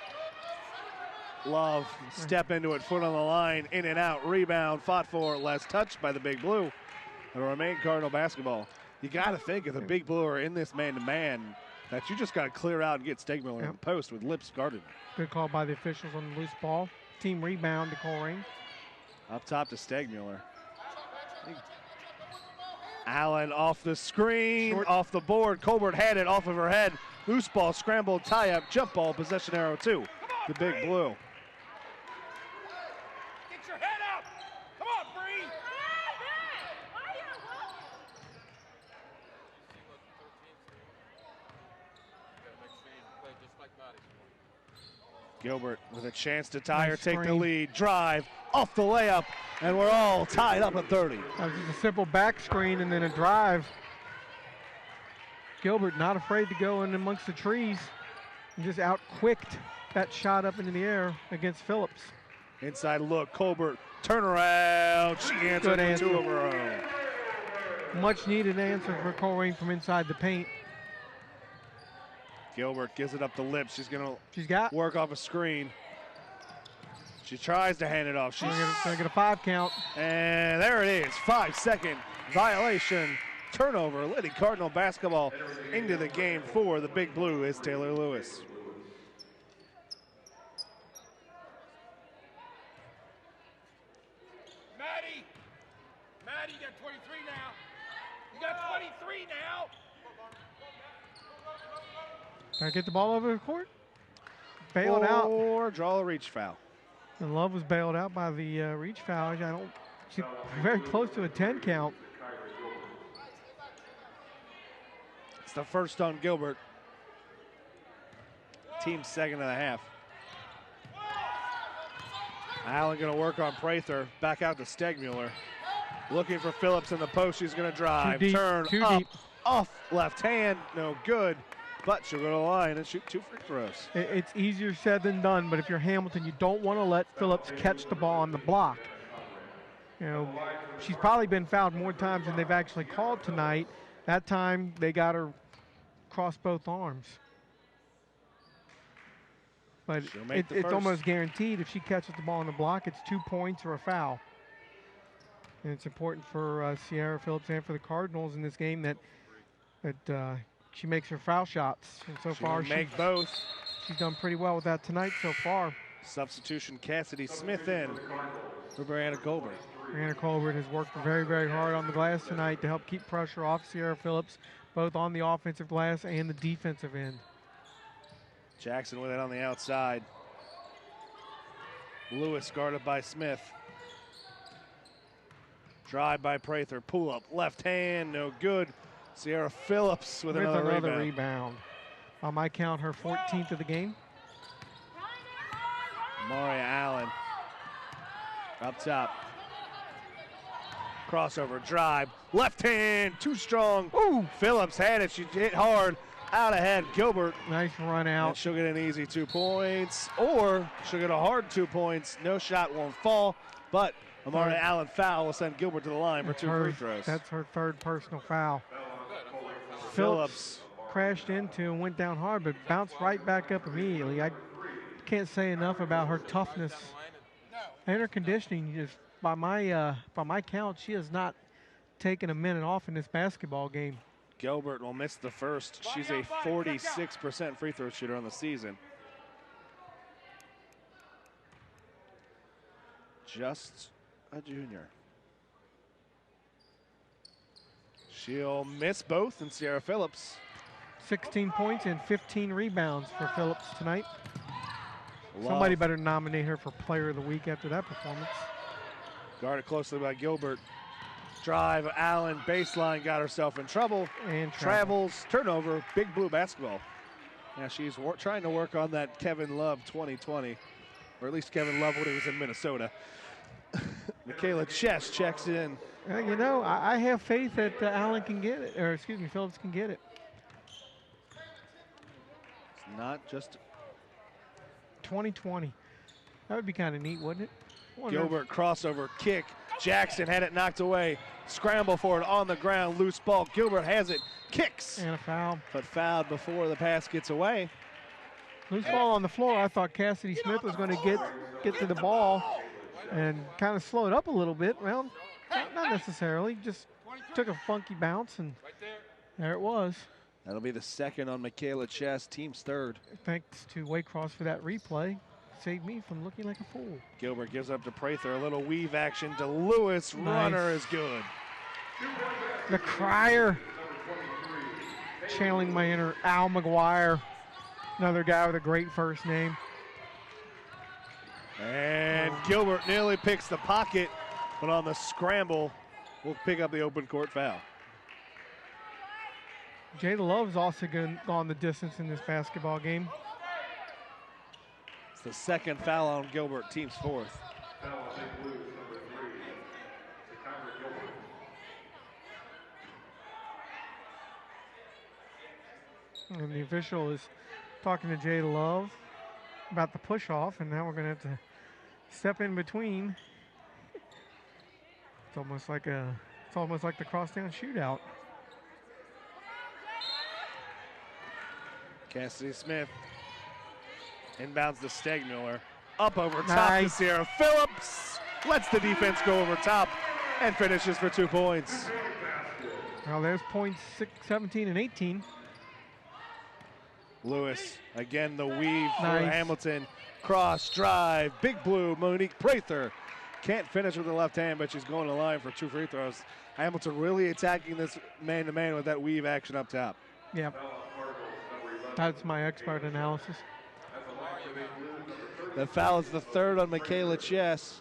Love. Step into it. Foot on the line. In and out. Rebound. Fought for. Last touched by the Big Blue. It'll remain Cardinal basketball. You got to think if the Big Blue are in this man-to-man that you just got to clear out and get Stegmuller in the post with Lips guarded. Good call by the officials on the loose ball. Team rebound to Colerain. Up top to Stegmuller. Allen off the screen, off the board. Colbert had it off of her head. Loose ball, scrambled, tie-up, jump ball, possession arrow 2. The Big Blue. Get your head up! Come on, Bree! Gilbert with a chance to tie or Nice take the screen. lead. Drive off the layup, and we're all tied up at 30. That was just a simple back screen and then a drive. Gilbert not afraid to go in amongst the trees and just out-quicked that shot up into the air against Phillips. Inside look, Colbert, turn around. She answered Good with two answer. of her own. Much needed answer for Colerain from inside the paint. Gilbert gives it up the lips. She's gonna work off a screen. She tries to hand it off. She's gonna get a 5 count. And there it is, 5-second violation. Turnover, letting Cardinal basketball into the game for the Big Blue is Taylor Lewis. Maddie, you got 23 now. You got 23 now. Gotta get the ball over the court. Bailed out. Or draw a reach foul. And Love was bailed out by the reach foul. She's very close to a 10 count. It's the first on Gilbert. Team second and a half. Allen gonna work on Prather. Back out to Stegmuller. Looking for Phillips in the post. She's gonna drive. Too deep, Turn too up, deep. off left hand. No good. But she'll go to the line and shoot 2 free throws. It's easier said than done, but if you're Hamilton, you don't want to let Phillips catch the ball on the block. You know, she's probably been fouled more times than they've actually called tonight. That time, they got her across both arms. But it's almost guaranteed if she catches the ball on the block, it's 2 points or a foul. And it's important for Sierra Phillips and for the Cardinals in this game that she makes her foul shots. And so far, make both. She's done pretty well with that tonight so far. Substitution Cassidy Smith in for Brianna Colbert. Brianna Colbert has worked very, very hard on the glass tonight to help keep pressure off Sierra Phillips, both on the offensive glass and the defensive end. Jackson with it on the outside. Lewis guarded by Smith. Drive by Prather. Pull up. Left hand. No good. Sierra Phillips with another rebound. On my count, her 14th of the game. Maria Allen. Up top. Crossover. Drive. Left hand. Too strong. Ooh. Phillips had it. She hit hard. Out ahead, Gilbert. Nice run out. And she'll get an easy 2 points, or she'll get a hard 2 points. No shot won't fall, but Amari Allen foul will send Gilbert to the line for 2 free throws. That's her 3rd personal foul. Phillips crashed into and went down hard, but bounced right back up immediately. I can't say enough about her toughness and her conditioning. Just by my count, she has not taken a minute off in this basketball game. Gilbert will miss the first. She's a 46% free throw shooter on the season. Just a junior. She'll miss both, and Sierra Phillips. 16 points and 15 rebounds for Phillips tonight. Love. Somebody better nominate her for Player of the Week after that performance. Guarded closely by Gilbert. Drive, Allen, baseline, got herself in trouble. And travels, turnover, Big Blue basketball. Now she's trying to work on that Kevin Love 2020, or at least Kevin Love when he was in Minnesota. Michaela Chess checks in. You know, I have faith that Allen can get it, or excuse me, Phillips can get it. It's not just 2020. That would be kind of neat, wouldn't it? Gilbert crossover kick. Jackson had it knocked away. Scramble for it on the ground. Loose ball. Gilbert has it. Kicks. And a foul. But fouled before the pass gets away. Loose ball on the floor. I thought Cassidy Smith was going to get to the ball and kind of slow it up a little bit. Well, not necessarily. Just took a funky bounce, and there it was. That'll be the second on Michaela Chess, team's 3rd. Thanks to Waycross for that replay. Saved me from looking like a fool. Gilbert gives up to Prather. A little weave action to Lewis. Nice. Runner is good. The crier. Channeling my inner Al McGuire. Another guy with a great first name. And Gilbert nearly picks the pocket, but on the scramble, will pick up the open court foul. Jada Love's also gone the distance in this basketball game. It's the second foul on Gilbert, team's fourth. Foul on St. Louis, number 3, Takara Gilbert. And the official is talking to Jay Love about the push-off, and now we're going to have to step in between. It's almost like the crosstown shootout. Cassidy Smith inbounds to Stegmuller. Up over top to Sierra Phillips. Lets the defense go over top and finishes for 2 points. Well, there's points 17 and 18. Lewis, again the weave for Hamilton. Cross, drive, Big Blue, Monique Prather. Can't finish with the left hand, but she's going to line for 2 free throws. Hamilton really attacking this man-to-man with that weave action up top. Yeah, that's my expert analysis. The foul is the third on Michaela Chess.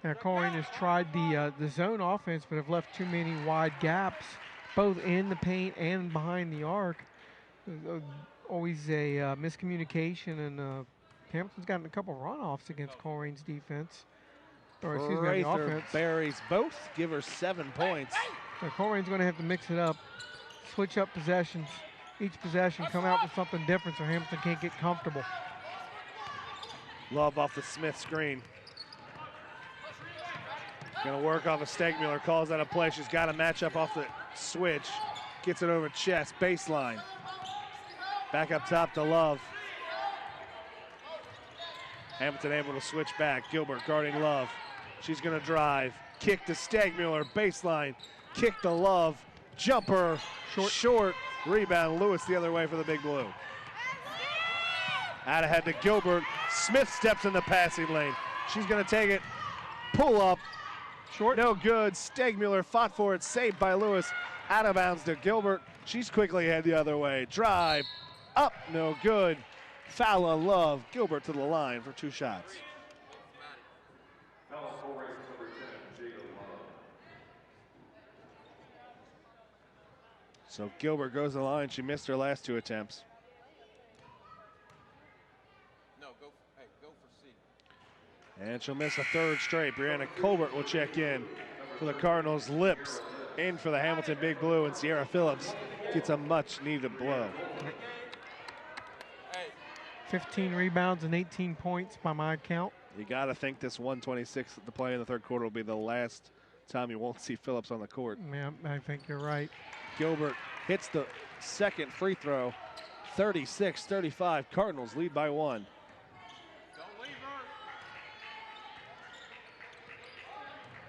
Now, Colerain has tried the zone offense, but have left too many wide gaps, both in the paint and behind the arc. Always a miscommunication, and Hamilton's gotten a couple runoffs against Colerain's defense. Or excuse me, the offense. Buries both, give her 7 points. So Colerain's going to have to mix it up, switch up possessions. Each possession come out with something different so Hamilton can't get comfortable. Love off the Smith screen. Gonna work off of Stegmuller, calls out a play. She's got a matchup off the switch. Gets it over Chess, baseline. Back up top to Love. Hamilton able to switch back. Gilbert guarding Love. She's gonna drive. Kick to Stegmuller, baseline. Kick to Love. Jumper, short. Rebound, Lewis the other way for the Big Blue. Out ahead to Gilbert. Smith steps in the passing lane. She's gonna take it. Pull up. Short. No good. Stegmuller fought for it. Saved by Lewis. Out of bounds to Gilbert. She's quickly head the other way. Drive. Up. No good. Foul on Love. Gilbert to the line for 2 shots. Foul on Colerain, number 10, Jada Love. So Gilbert goes to the line. She missed her last 2 attempts. And she'll miss a 3rd straight. Brianna Colbert will check in for the Cardinals. Lips in for the Hamilton Big Blue, and Sierra Phillips gets a much-needed blow. 15 rebounds and 18 points by my count. You got to think this 1:26 to play in the 3rd quarter will be the last time you won't see Phillips on the court. Yeah, I think you're right. Gilbert hits the 2nd free throw. 36-35. Cardinals lead by 1.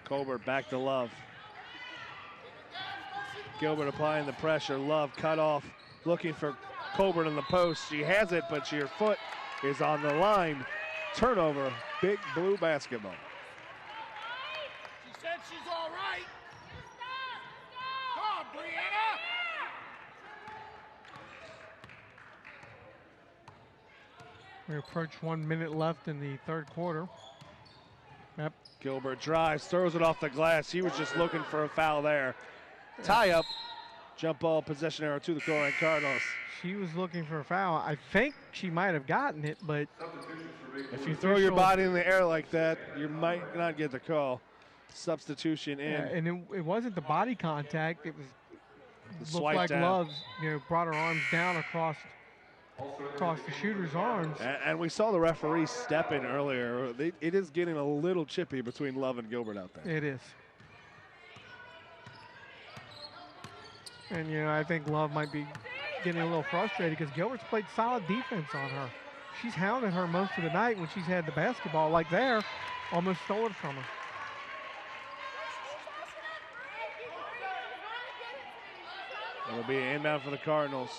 Colbert back to Love. Gilbert applying the pressure. Love cut off, looking for Colbert in the post. She has it, but her foot is on the line. Turnover, Big Blue basketball. She said she's all right. Come on, Brianna. We approach 1 minute left in the 3rd quarter. Yep. Gilbert drives, throws it off the glass. He was just looking for a foul there. Tie up, jump ball, possession arrow to the Colerain Cardinals. She was looking for a foul. I think she might have gotten it, but if you throw your body in the air like that, you might not get the call. Substitution in. Yeah, and it wasn't the body contact. It was looked like down. Love, brought her arms down across the shooter's arms. And we saw the referee step in earlier. It is getting a little chippy between Love and Gilbert out there. It is. And, I think Love might be getting a little frustrated because Gilbert's played solid defense on her. She's hounded her most of the night when she's had the basketball like there, almost stole it from her. It'll be an inbound for the Cardinals.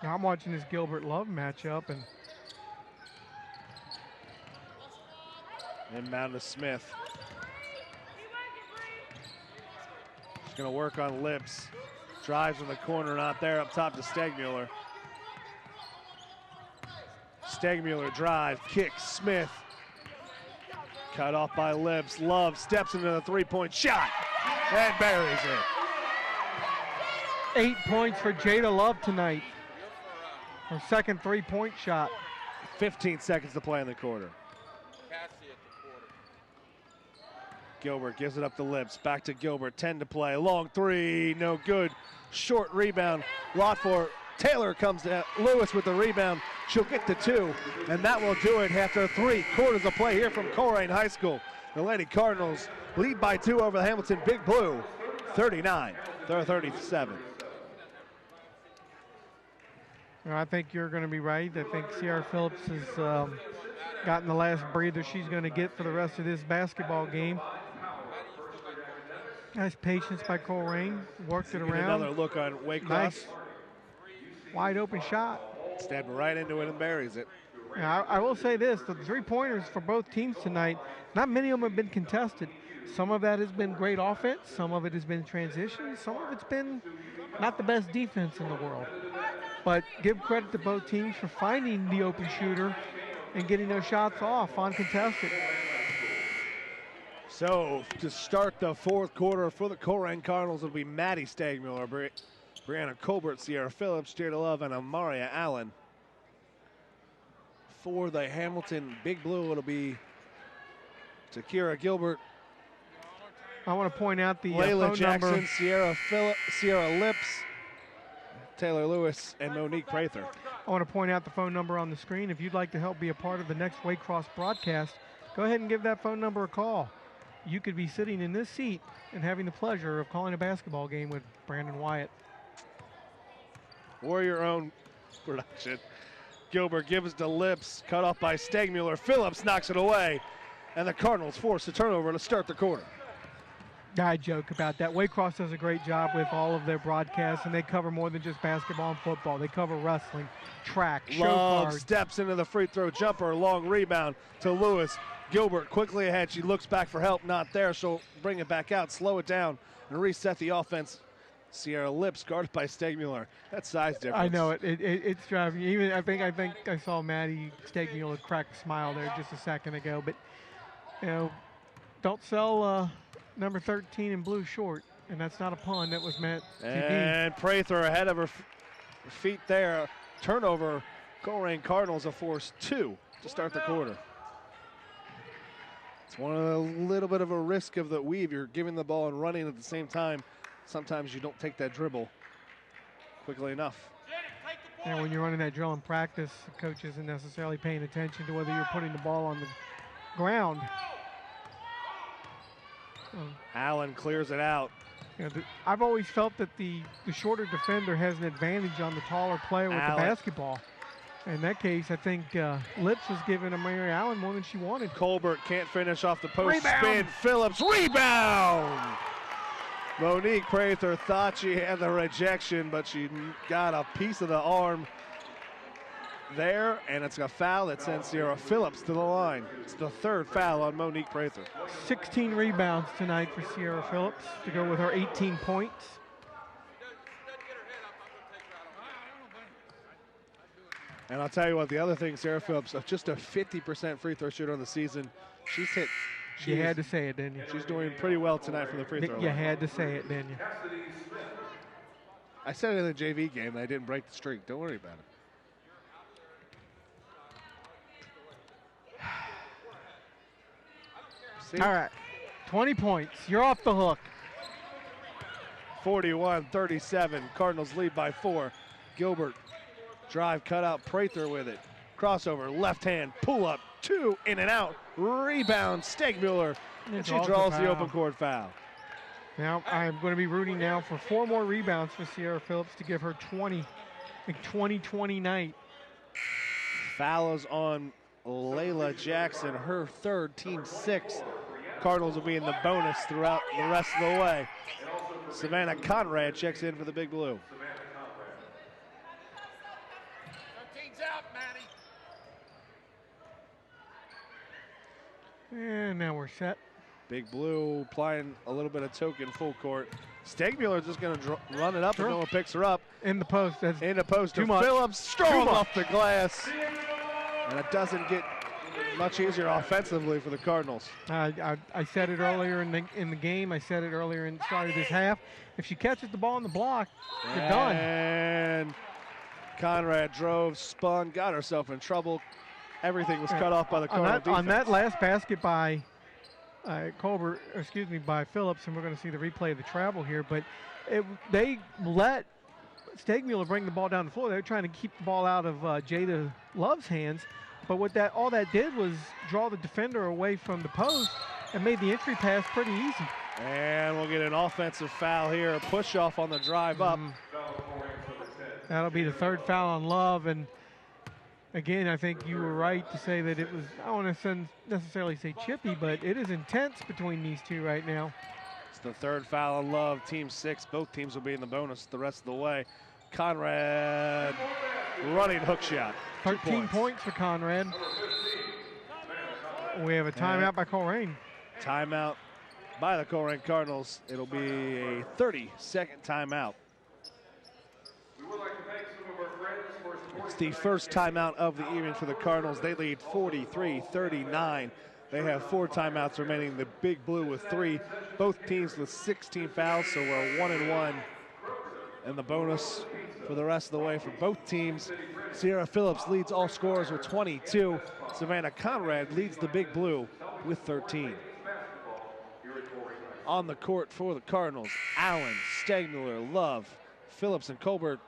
Now I'm watching this Gilbert-Love matchup, and inbound to Smith. She's going to work on Lips. Drives in the corner, not there. Up top to Stegmuller. Stegmuller drive, kick, Smith. Cut off by Lips. Love steps into the 3-point shot and buries it. 8 points for Jada Love tonight. Her second three-point shot. 15 seconds to play in the quarter. Gilbert gives it up the lips. Back to Gilbert. 10 to play. Long three. No good. Short rebound. Lotford. Taylor comes to Lewis with the rebound. She'll get to 2, and that will do it after 3 quarters of play here from Colerain High School. The Lady Cardinals lead by 2 over the Hamilton Big Blue, 39-37. I think you're going to be right. I think Sierra Phillips has gotten the last breather she's going to get for the rest of this basketball game. Nice patience by Colerain. Worked it around. Another look on Waycross. Nice. Wide open shot. Stepped right into it and buries it. Now, I will say this, the three-pointers for both teams tonight, not many of them have been contested. Some of that has been great offense. Some of it has been transition. Some of it's been not the best defense in the world. But give credit to both teams for finding the open shooter and getting those shots off uncontested. So to start the 4th quarter for the Colerain Cardinals, it'll be Maddie Stagmuller, Brianna Colbert, Sierra Phillips, Jada Love, and Amaria Allen. For the Hamilton Big Blue, it'll be Takira Gilbert. I want to point out the Layla phone Jackson, number. Sierra Lips, Taylor Lewis, and Monique Prather. I want to point out the phone number on the screen. If you'd like to help be a part of the next Waycross broadcast, go ahead and give that phone number a call. You could be sitting in this seat and having the pleasure of calling a basketball game with Brandon Wyatt. Or your own production. Gilbert gives to Lips, cut off by Stagmuller. Phillips knocks it away, and the Cardinals force a turnover to start the quarter. I joke about that. Waycross does a great job with all of their broadcasts, and they cover more than just basketball and football. They cover wrestling, track, show Love cards. steps into the free throw jumper, long rebound to Lewis. Gilbert quickly ahead. She looks back for help, not there. She'll bring it back out, slow it down, and reset the offense. Sierra Lips guarded by Stagmuller. That size difference. I know it. It's driving. Even I think I saw Maddie Stagmuller crack a smile there just a second ago. But you know, don't sell number 13 in blue short, and that's not a pun. That was meant to be. And Prather ahead of her feet there. Turnover. Colerain Cardinals a force 2 to start the quarter. It's one of a little bit of a risk of the weave. You're giving the ball and running at the same time. Sometimes you don't take that dribble quickly enough. And when you're running that drill in practice, the coach isn't necessarily paying attention to whether you're putting the ball on the ground. Allen clears it out. You know, I've always felt that the shorter defender has an advantage on the taller player with the basketball. In that case, I think Lips was giving Mary Allen more than she wanted. Colbert can't finish off the post. Rebound. Spin. Phillips, rebound! Monique Prather thought she had the rejection, but she got a piece of the arm there, and it's a foul that sends Sierra Phillips to the line. It's the 3rd foul on Monique Prather. 16 rebounds tonight for Sierra Phillips to go with her 18 points. And I'll tell you what, the other thing, Sierra Phillips, just a 50% free throw shooter on the season. She's hit. You had to say it, didn't you? She's doing pretty well tonight from the free throw You line. had to say it, didn't you? I said it in the JV game that I didn't break the streak. Don't worry about it. See? All right, 20 points. You're off the hook. 41-37. Cardinals lead by 4. Gilbert, drive, cut out. Prather with it. Crossover, left hand, pull up, 2, in and out. Rebound, Stagmuller. And she draws the open court foul. Now I'm going to be rooting now for 4 more rebounds for Sierra Phillips to give her 20-20 night. Foul is on Layla Jackson, her 3rd, team 6. Cardinals will be in the bonus throughout the rest of the way. Savannah Conrad checks in for the Big Blue. 13's out, Maddie. And now we're set. Big Blue applying a little bit of token full court. Stagmuller just going to run it up, and no one picks her up. In the post. That's in the post to too much. Phillips, strong off the glass. And it doesn't get much easier offensively for the Cardinals. I said it earlier in the game. I said it earlier in the start of this half. If she catches the ball on the block, you're done. And Conrad drove, spun, got herself in trouble. Everything was cut off by the Cardinal defense. On that last basket by by Phillips, and we're going to see the replay of the travel here, but they let Stegmuller bring the ball down the floor. They were trying to keep the ball out of Jada Love's hands, but all that did was draw the defender away from the post and made the entry pass pretty easy. And we'll get an offensive foul here, a push off on the drive up. That'll be the third foul on Love, and again, I think you were right to say that it was, I don't want to necessarily say chippy, but it is intense between these two right now. It's the third foul on Love, team 6. Both teams will be in the bonus the rest of the way. Conrad running hook shot. 13 points for Conrad. We have a timeout by Colerain. Timeout by the Colerain Cardinals. It'll be a 30-second timeout. It's the first timeout of the evening for the Cardinals. They lead 43-39. They have 4 timeouts remaining. The Big Blue with 3. Both teams with 16 fouls, so we're 1-1. And the bonus for the rest of the way for both teams. Sierra Phillips leads all scorers with 22. Savannah Conrad leads the Big Blue with 13. On the court for the Cardinals, Allen, Stegmuller, Love, Phillips and Colbert,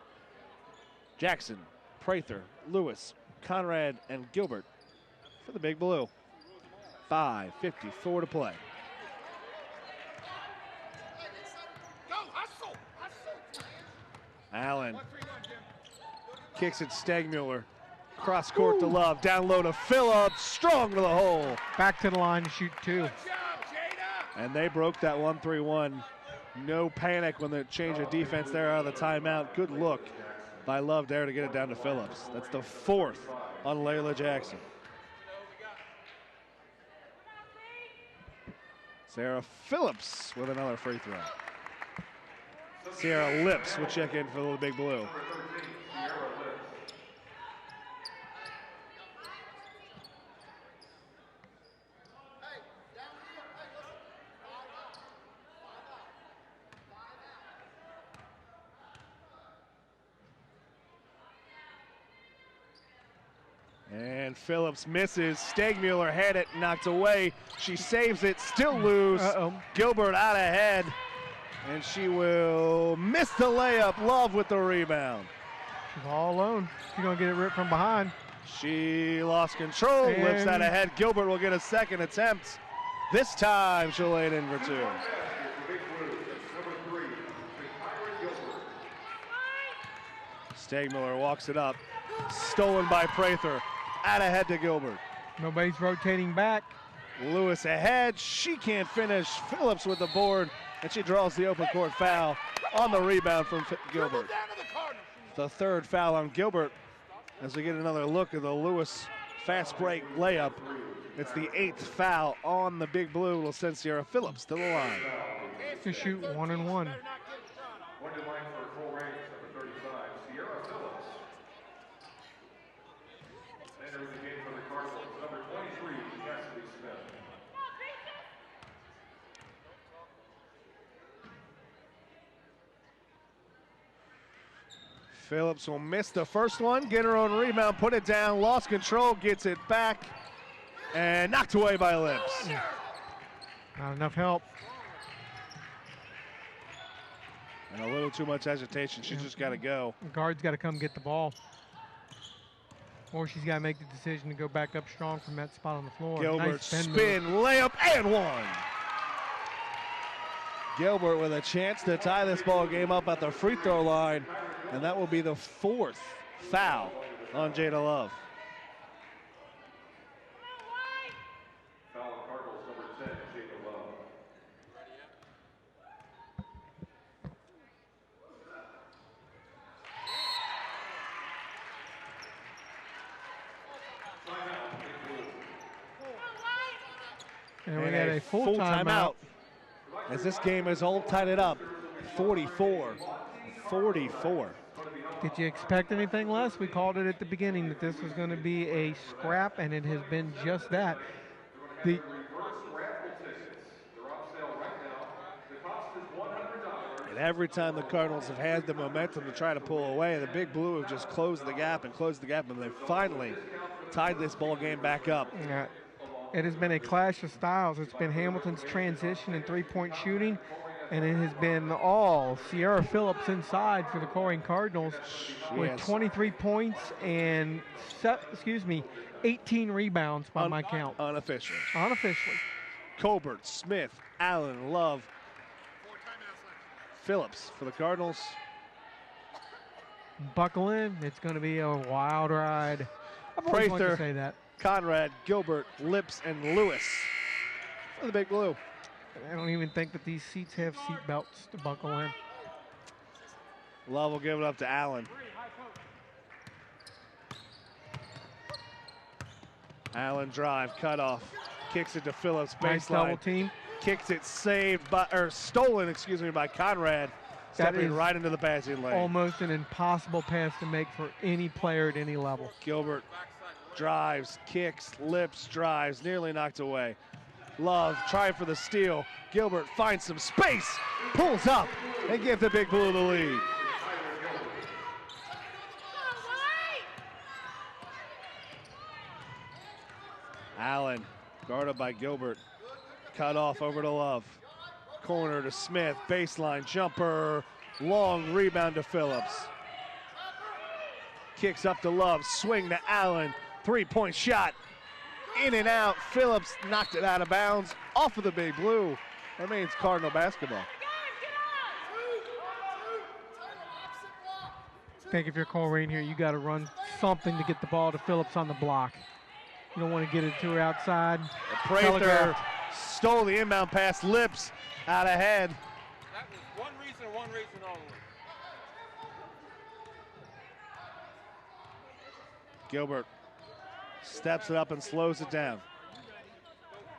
Jackson, Prather, Lewis, Conrad, and Gilbert for the Big Blue. 5:54 to play. Allen kicks it, Stegmuller. Cross court to Love, down low to Phillips, strong to the hole. Back to the line to shoot 2. And they broke that 1-3-1. No panic when they change of defense there out of the timeout. Good look by Love there to get it down to Phillips. That's the 4th on Layla Jackson. Sarah Phillips with another free throw. Sierra Lips will check in for the Big Blue. And Phillips misses. Stegmuller had it knocked away. She saves it, still loose. Gilbert out ahead, and she will miss the layup. Love with the rebound. She's all alone. She's going to get it ripped from behind. She lost control, lifts that ahead. Gilbert will get a second attempt. This time she'll lay it in for 2. Stegmuller walks it up. Stolen by Prather. Out ahead to Gilbert. Nobody's rotating back. Lewis ahead. She can't finish. Phillips with the board, and she draws the open court foul on the rebound from Gilbert. The 3rd foul on Gilbert as we get another look at the Lewis fast break layup. It's the 8th foul on the Big Blue. Will send Sierra Phillips to the line. To shoot 1-1. Phillips will miss the first one, get her own rebound, put it down, lost control, gets it back, and knocked away by Lips. Not enough help. And a little too much hesitation. She's just got to go. The guard's got to come get the ball. Or she's got to make the decision to go back up strong from that spot on the floor. Gilbert nice spin, layup, and 1. Gilbert with a chance to tie this ball game up at the free throw line, and that will be the 4th foul on Jada Love. Foul on Cardinals, number 10, Jada Love. And we got a full timeout. As this game is all tied it up, 44-44. Did you expect anything less? We called it at the beginning that this was going to be a scrap, and it has been just that. It And every time the Cardinals have had the momentum to try to pull away, the Big Blue have just closed the gap, and they finally tied this ball game back up. Yeah. It has been a clash of styles. It's been Hamilton's transition and three-point shooting, and it has been all Sierra Phillips inside for the Colerain Cardinals with 23 points and 18 rebounds by my count. Unofficially. Unofficially. Colbert, Smith, Allen, Love, Phillips for the Cardinals. Buckle in. It's going to be a wild ride. I've always wanted to say that. Conrad, Gilbert, Lips, and Lewis for the Big Blue. I don't even think that these seats have seat belts to buckle in. Love will give it up to Allen. Allen drive, cut off, kicks it to Phillips, Nice baseline. double team. Kicks it, stolen, by Conrad. Stepping right into the passing lane. Almost an impossible pass to make for any player at any level. Gilbert drives, kicks, Lips, drives, nearly knocked away. Love trying for the steal. Gilbert finds some space, pulls up, and gives the Big Blue the lead. Allen, guarded by Gilbert. Cut off over to Love. Corner to Smith, baseline jumper, long rebound to Phillips. Kicks up to Love, swing to Allen, three-point shot, in and out. Phillips knocked it out of bounds, off of the Big Blue. Remains Cardinal basketball. I think if you're Colerain here, you got to run something to get the ball to Phillips on the block. You don't want to get it to her outside. Prather stole the inbound pass, Lips out ahead. That was one reason only. Gilbert steps it up and slows it down.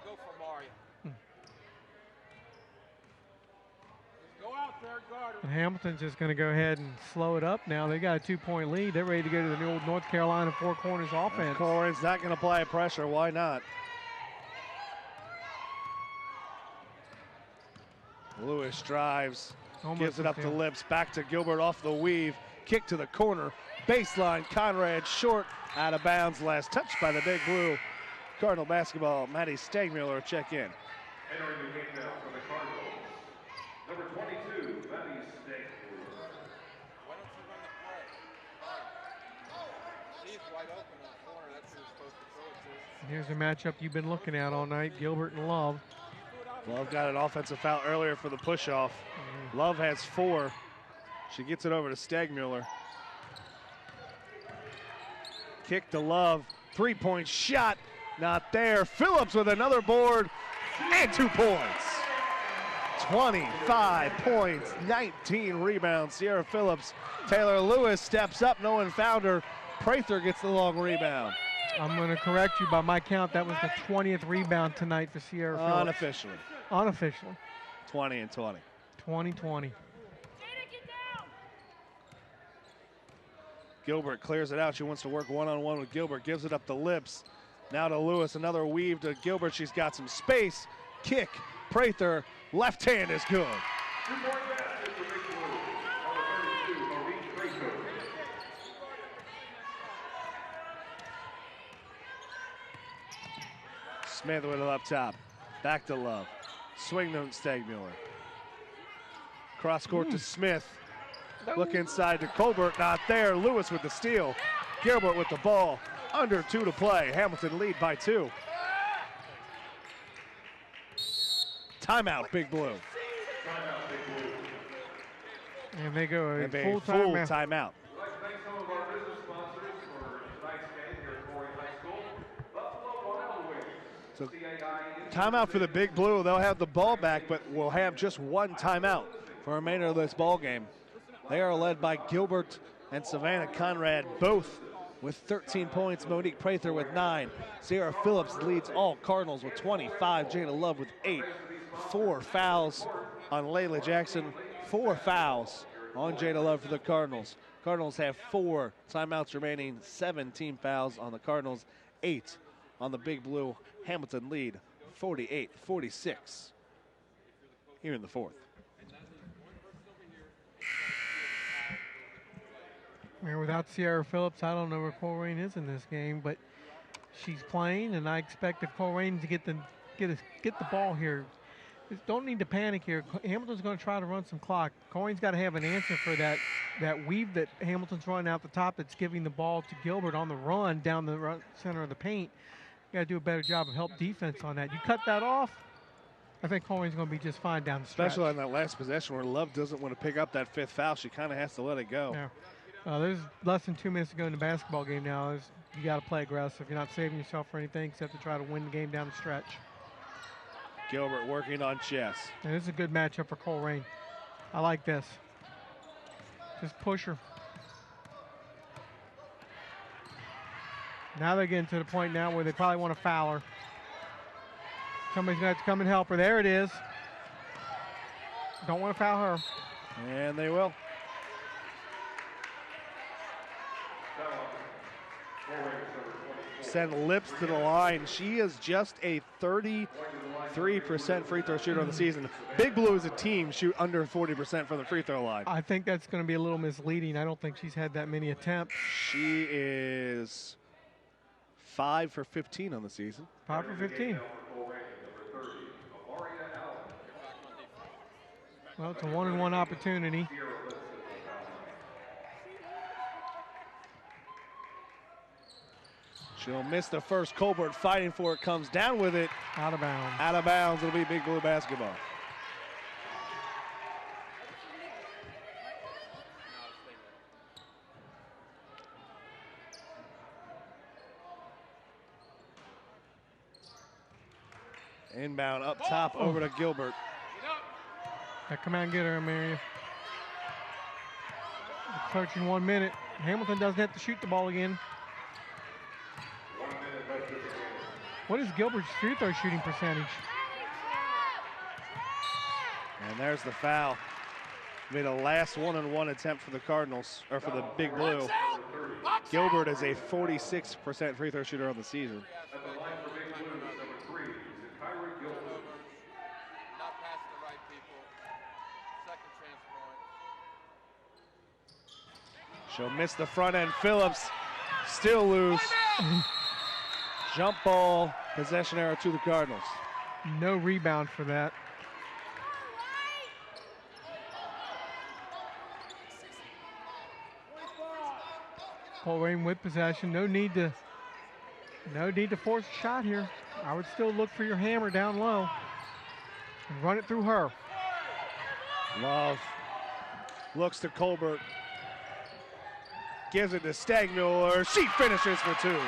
Go for Mario. Go out there, guard her. And Hamilton's just going to go ahead and slow it up now. They got a 2-point lead. They're ready to go to the new old North Carolina Four Corners offense. Colerain's not going to apply pressure. Why not? Lewis drives, gives it up to Lips, back to Gilbert off the weave, kick to the corner, baseline, Conrad short, out of bounds, last touch by the Big Blue. Cardinal basketball, Maddie Stegmuller check in. Entering the game now for the Cardinals, number 22, Maddie Stegmuller. Why don't you run the play? She's wide open in the corner. That's who you're supposed to throw it to. Here's a matchup you've been looking at all night, Gilbert and Love. Love got an offensive foul earlier for the push-off. Love has 4. She gets it over to Stegmuller. Kick to Love, three-point shot, not there. Phillips with another board and 2 points. 25 points, 19 rebounds. Sierra Phillips. Taylor Lewis steps up, no one found her. Prather gets the long rebound. I'm going to correct you. By my count, that was the 20th rebound tonight for Sierra Phillips. Unofficially. Unofficially. 20 and 20. 20-20. Gilbert clears it out. She wants to work one-on-one with Gilbert. Gives it up to Lips. Now to Lewis. Another weave to Gilbert. She's got some space. Kick. Prather. Left hand is good. 2-point basket for Big Blue. Number 32, Marie Prather. Smith with it up top. Back to Love. Swing to Stegmuller. Cross court to Smith. Look inside to Colbert. Not there. Lewis with the steal. Gilbert with the ball. Under 2 to play. Hamilton lead by 2. Timeout, Big Blue. And they go a full timeout. timeout. I'd like to thank some of our business sponsors for tonight's game here at Colerain High School. Buffalo Wild Wings. So, timeout for the Big Blue. They'll have the ball back, but we'll have just 1 timeout for the remainder of this ball game. They are led by Gilbert and Savannah Conrad, both with 13 points. Monique Prather with 9. Sierra Phillips leads all Cardinals with 25. Jada Love with 8. 4 fouls on Layla Jackson. 4 fouls on Jada Love for the Cardinals. Cardinals have 4 timeouts remaining. 7 team fouls on the Cardinals. 8 on the Big Blue. Hamilton lead 48-46 here in the 4th. And without Sierra Phillips, I don't know where Colerain is in this game, but she's playing, and I expect if Colerain to get the ball here. Don't need to panic here. Hamilton's going to try to run some clock. Colerain's got to have an answer for that weave that Hamilton's running out the top that's giving the ball to Gilbert on the run down the center of the paint. You got to do a better job of help defense on that. You cut that off, I think Colerain's going to be just fine down the stretch. Especially on that last possession where Love doesn't want to pick up that 5th foul. She kind of has to let it go. Yeah. There's less than 2 minutes to go in the basketball game now. You got to play aggressive. You're not saving yourself for anything except to try to win the game down the stretch. Gilbert working on chess. And this is a good matchup for Colerain. I like this. Just push her. Now they're getting to the point now where they probably want to foul her. Somebody's going to have to come and help her. There it is. Don't want to foul her. And they will. Send Lips to the line. She is just a 33% free throw shooter on the season. Big Blue as a team shoot under 40% from the free throw line. I think that's going to be a little misleading. I don't think she's had that many attempts. She is 5 for 15 on the season. 5 for 15. Well, it's a 1-on-1 opportunity. She'll miss the first. Colbert fighting for it, comes down with it. Out of bounds. Out of bounds. It'll be Big Blue basketball. Inbound up top over to Gilbert. Come out and get her, Amaria. Approaching 1 minute. Hamilton doesn't have to shoot the ball again. What is Gilbert's free throw shooting percentage? And there's the foul. Made a last 1-on-1 attempt for the Cardinals, or for the Big Blue. Gilbert is a 46% free throw shooter on the season. At the line for Big Blue, number 3 is Kyrie Gilbert. Not passing the right people. Second chance point. She'll miss the front end. Phillips still loose. Jump ball, possession error to the Cardinals. No rebound for that. Colerain with possession. No need to force a shot here. I would still look for your hammer down low and run it through her. Love looks to Colbert. Gives it to Stagmuller. She finishes for 2.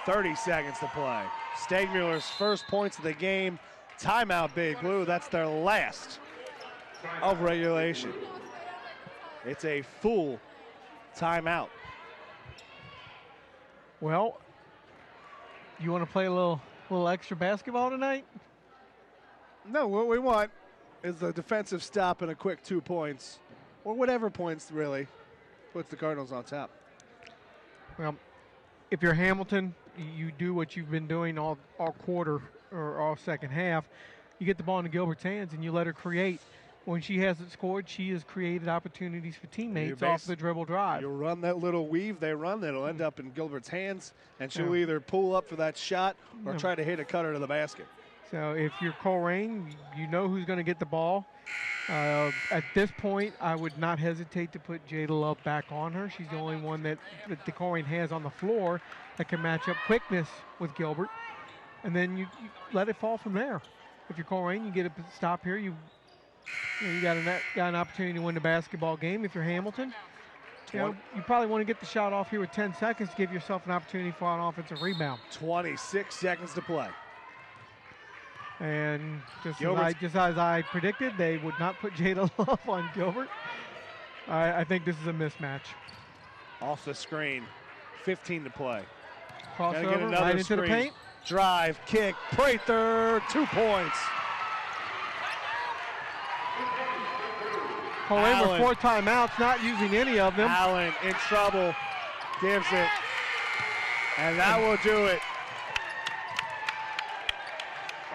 .30 seconds to play. Stagmuller's first points of the game. Timeout, Big Blue. That's their last of regulation. It's a full timeout. Well, you want to play a little extra basketball tonight? No, what we want is a defensive stop and a quick 2 points, or whatever points really puts the Cardinals on top. Well, if you're Hamilton, you do what you've been doing all quarter or all second half. You get the ball into Gilbert's hands and you let her create. When she hasn't scored, she has created opportunities for teammates off the dribble drive. You run that little weave they run, that'll end up in Gilbert's hands, and she'll either pull up for that shot or try to hit a cutter to the basket. So if you're Colerain, you know who's going to get the ball. At this point, I would not hesitate to put Jada Love back on her. She's the only one that the Colerain has on the floor that can match up quickness with Gilbert. And then you let it fall from there. If you're Colerain, you get a stop here. You got an opportunity to win the basketball game. If you're Hamilton, you probably want to get the shot off here with 10 seconds to give yourself an opportunity for an offensive rebound. 26 seconds to play. And just as I predicted, they would not put Jada Love on Gilbert. I think this is a mismatch. Off the screen, 15 to play. Crossover right into the paint. Drive, kick, Prather, 2 points. Colerain with 4 timeouts, not using any of them. Allen in trouble, gives it, and that will do it.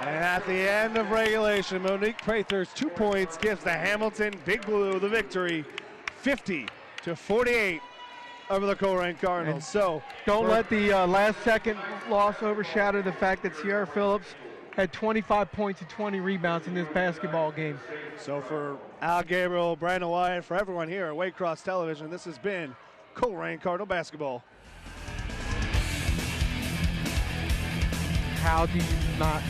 And at the end of regulation, Monique Prather's 2 points gives the Hamilton Big Blue the victory, 50-48 over the Colerain Cardinals. And so don't let the last-second loss overshadow the fact that Sierra Phillips had 25 points and 20 rebounds in this basketball game. So for Al Gabriel, Brandon Wyatt, for everyone here at Waycross Television, this has been Colerain Cardinal basketball. How do you not?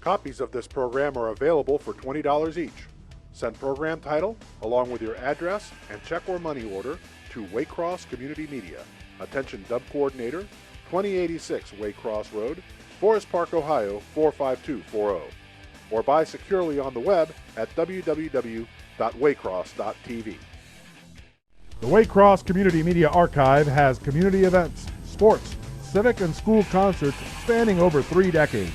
Copies of this program are available for $20 each. Send program title along with your address and check or money order to Waycross Community Media. Attention Dub Coordinator, 2086 Waycross Road, Forest Park, Ohio 45240. Or buy securely on the web at www.waycross.tv. The Waycross Community Media Archive has community events, sports, civic and school concerts spanning over 3 decades.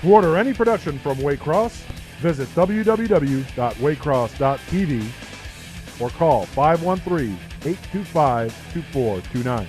To order any production from Waycross, visit www.waycross.tv or call 513-825-2429.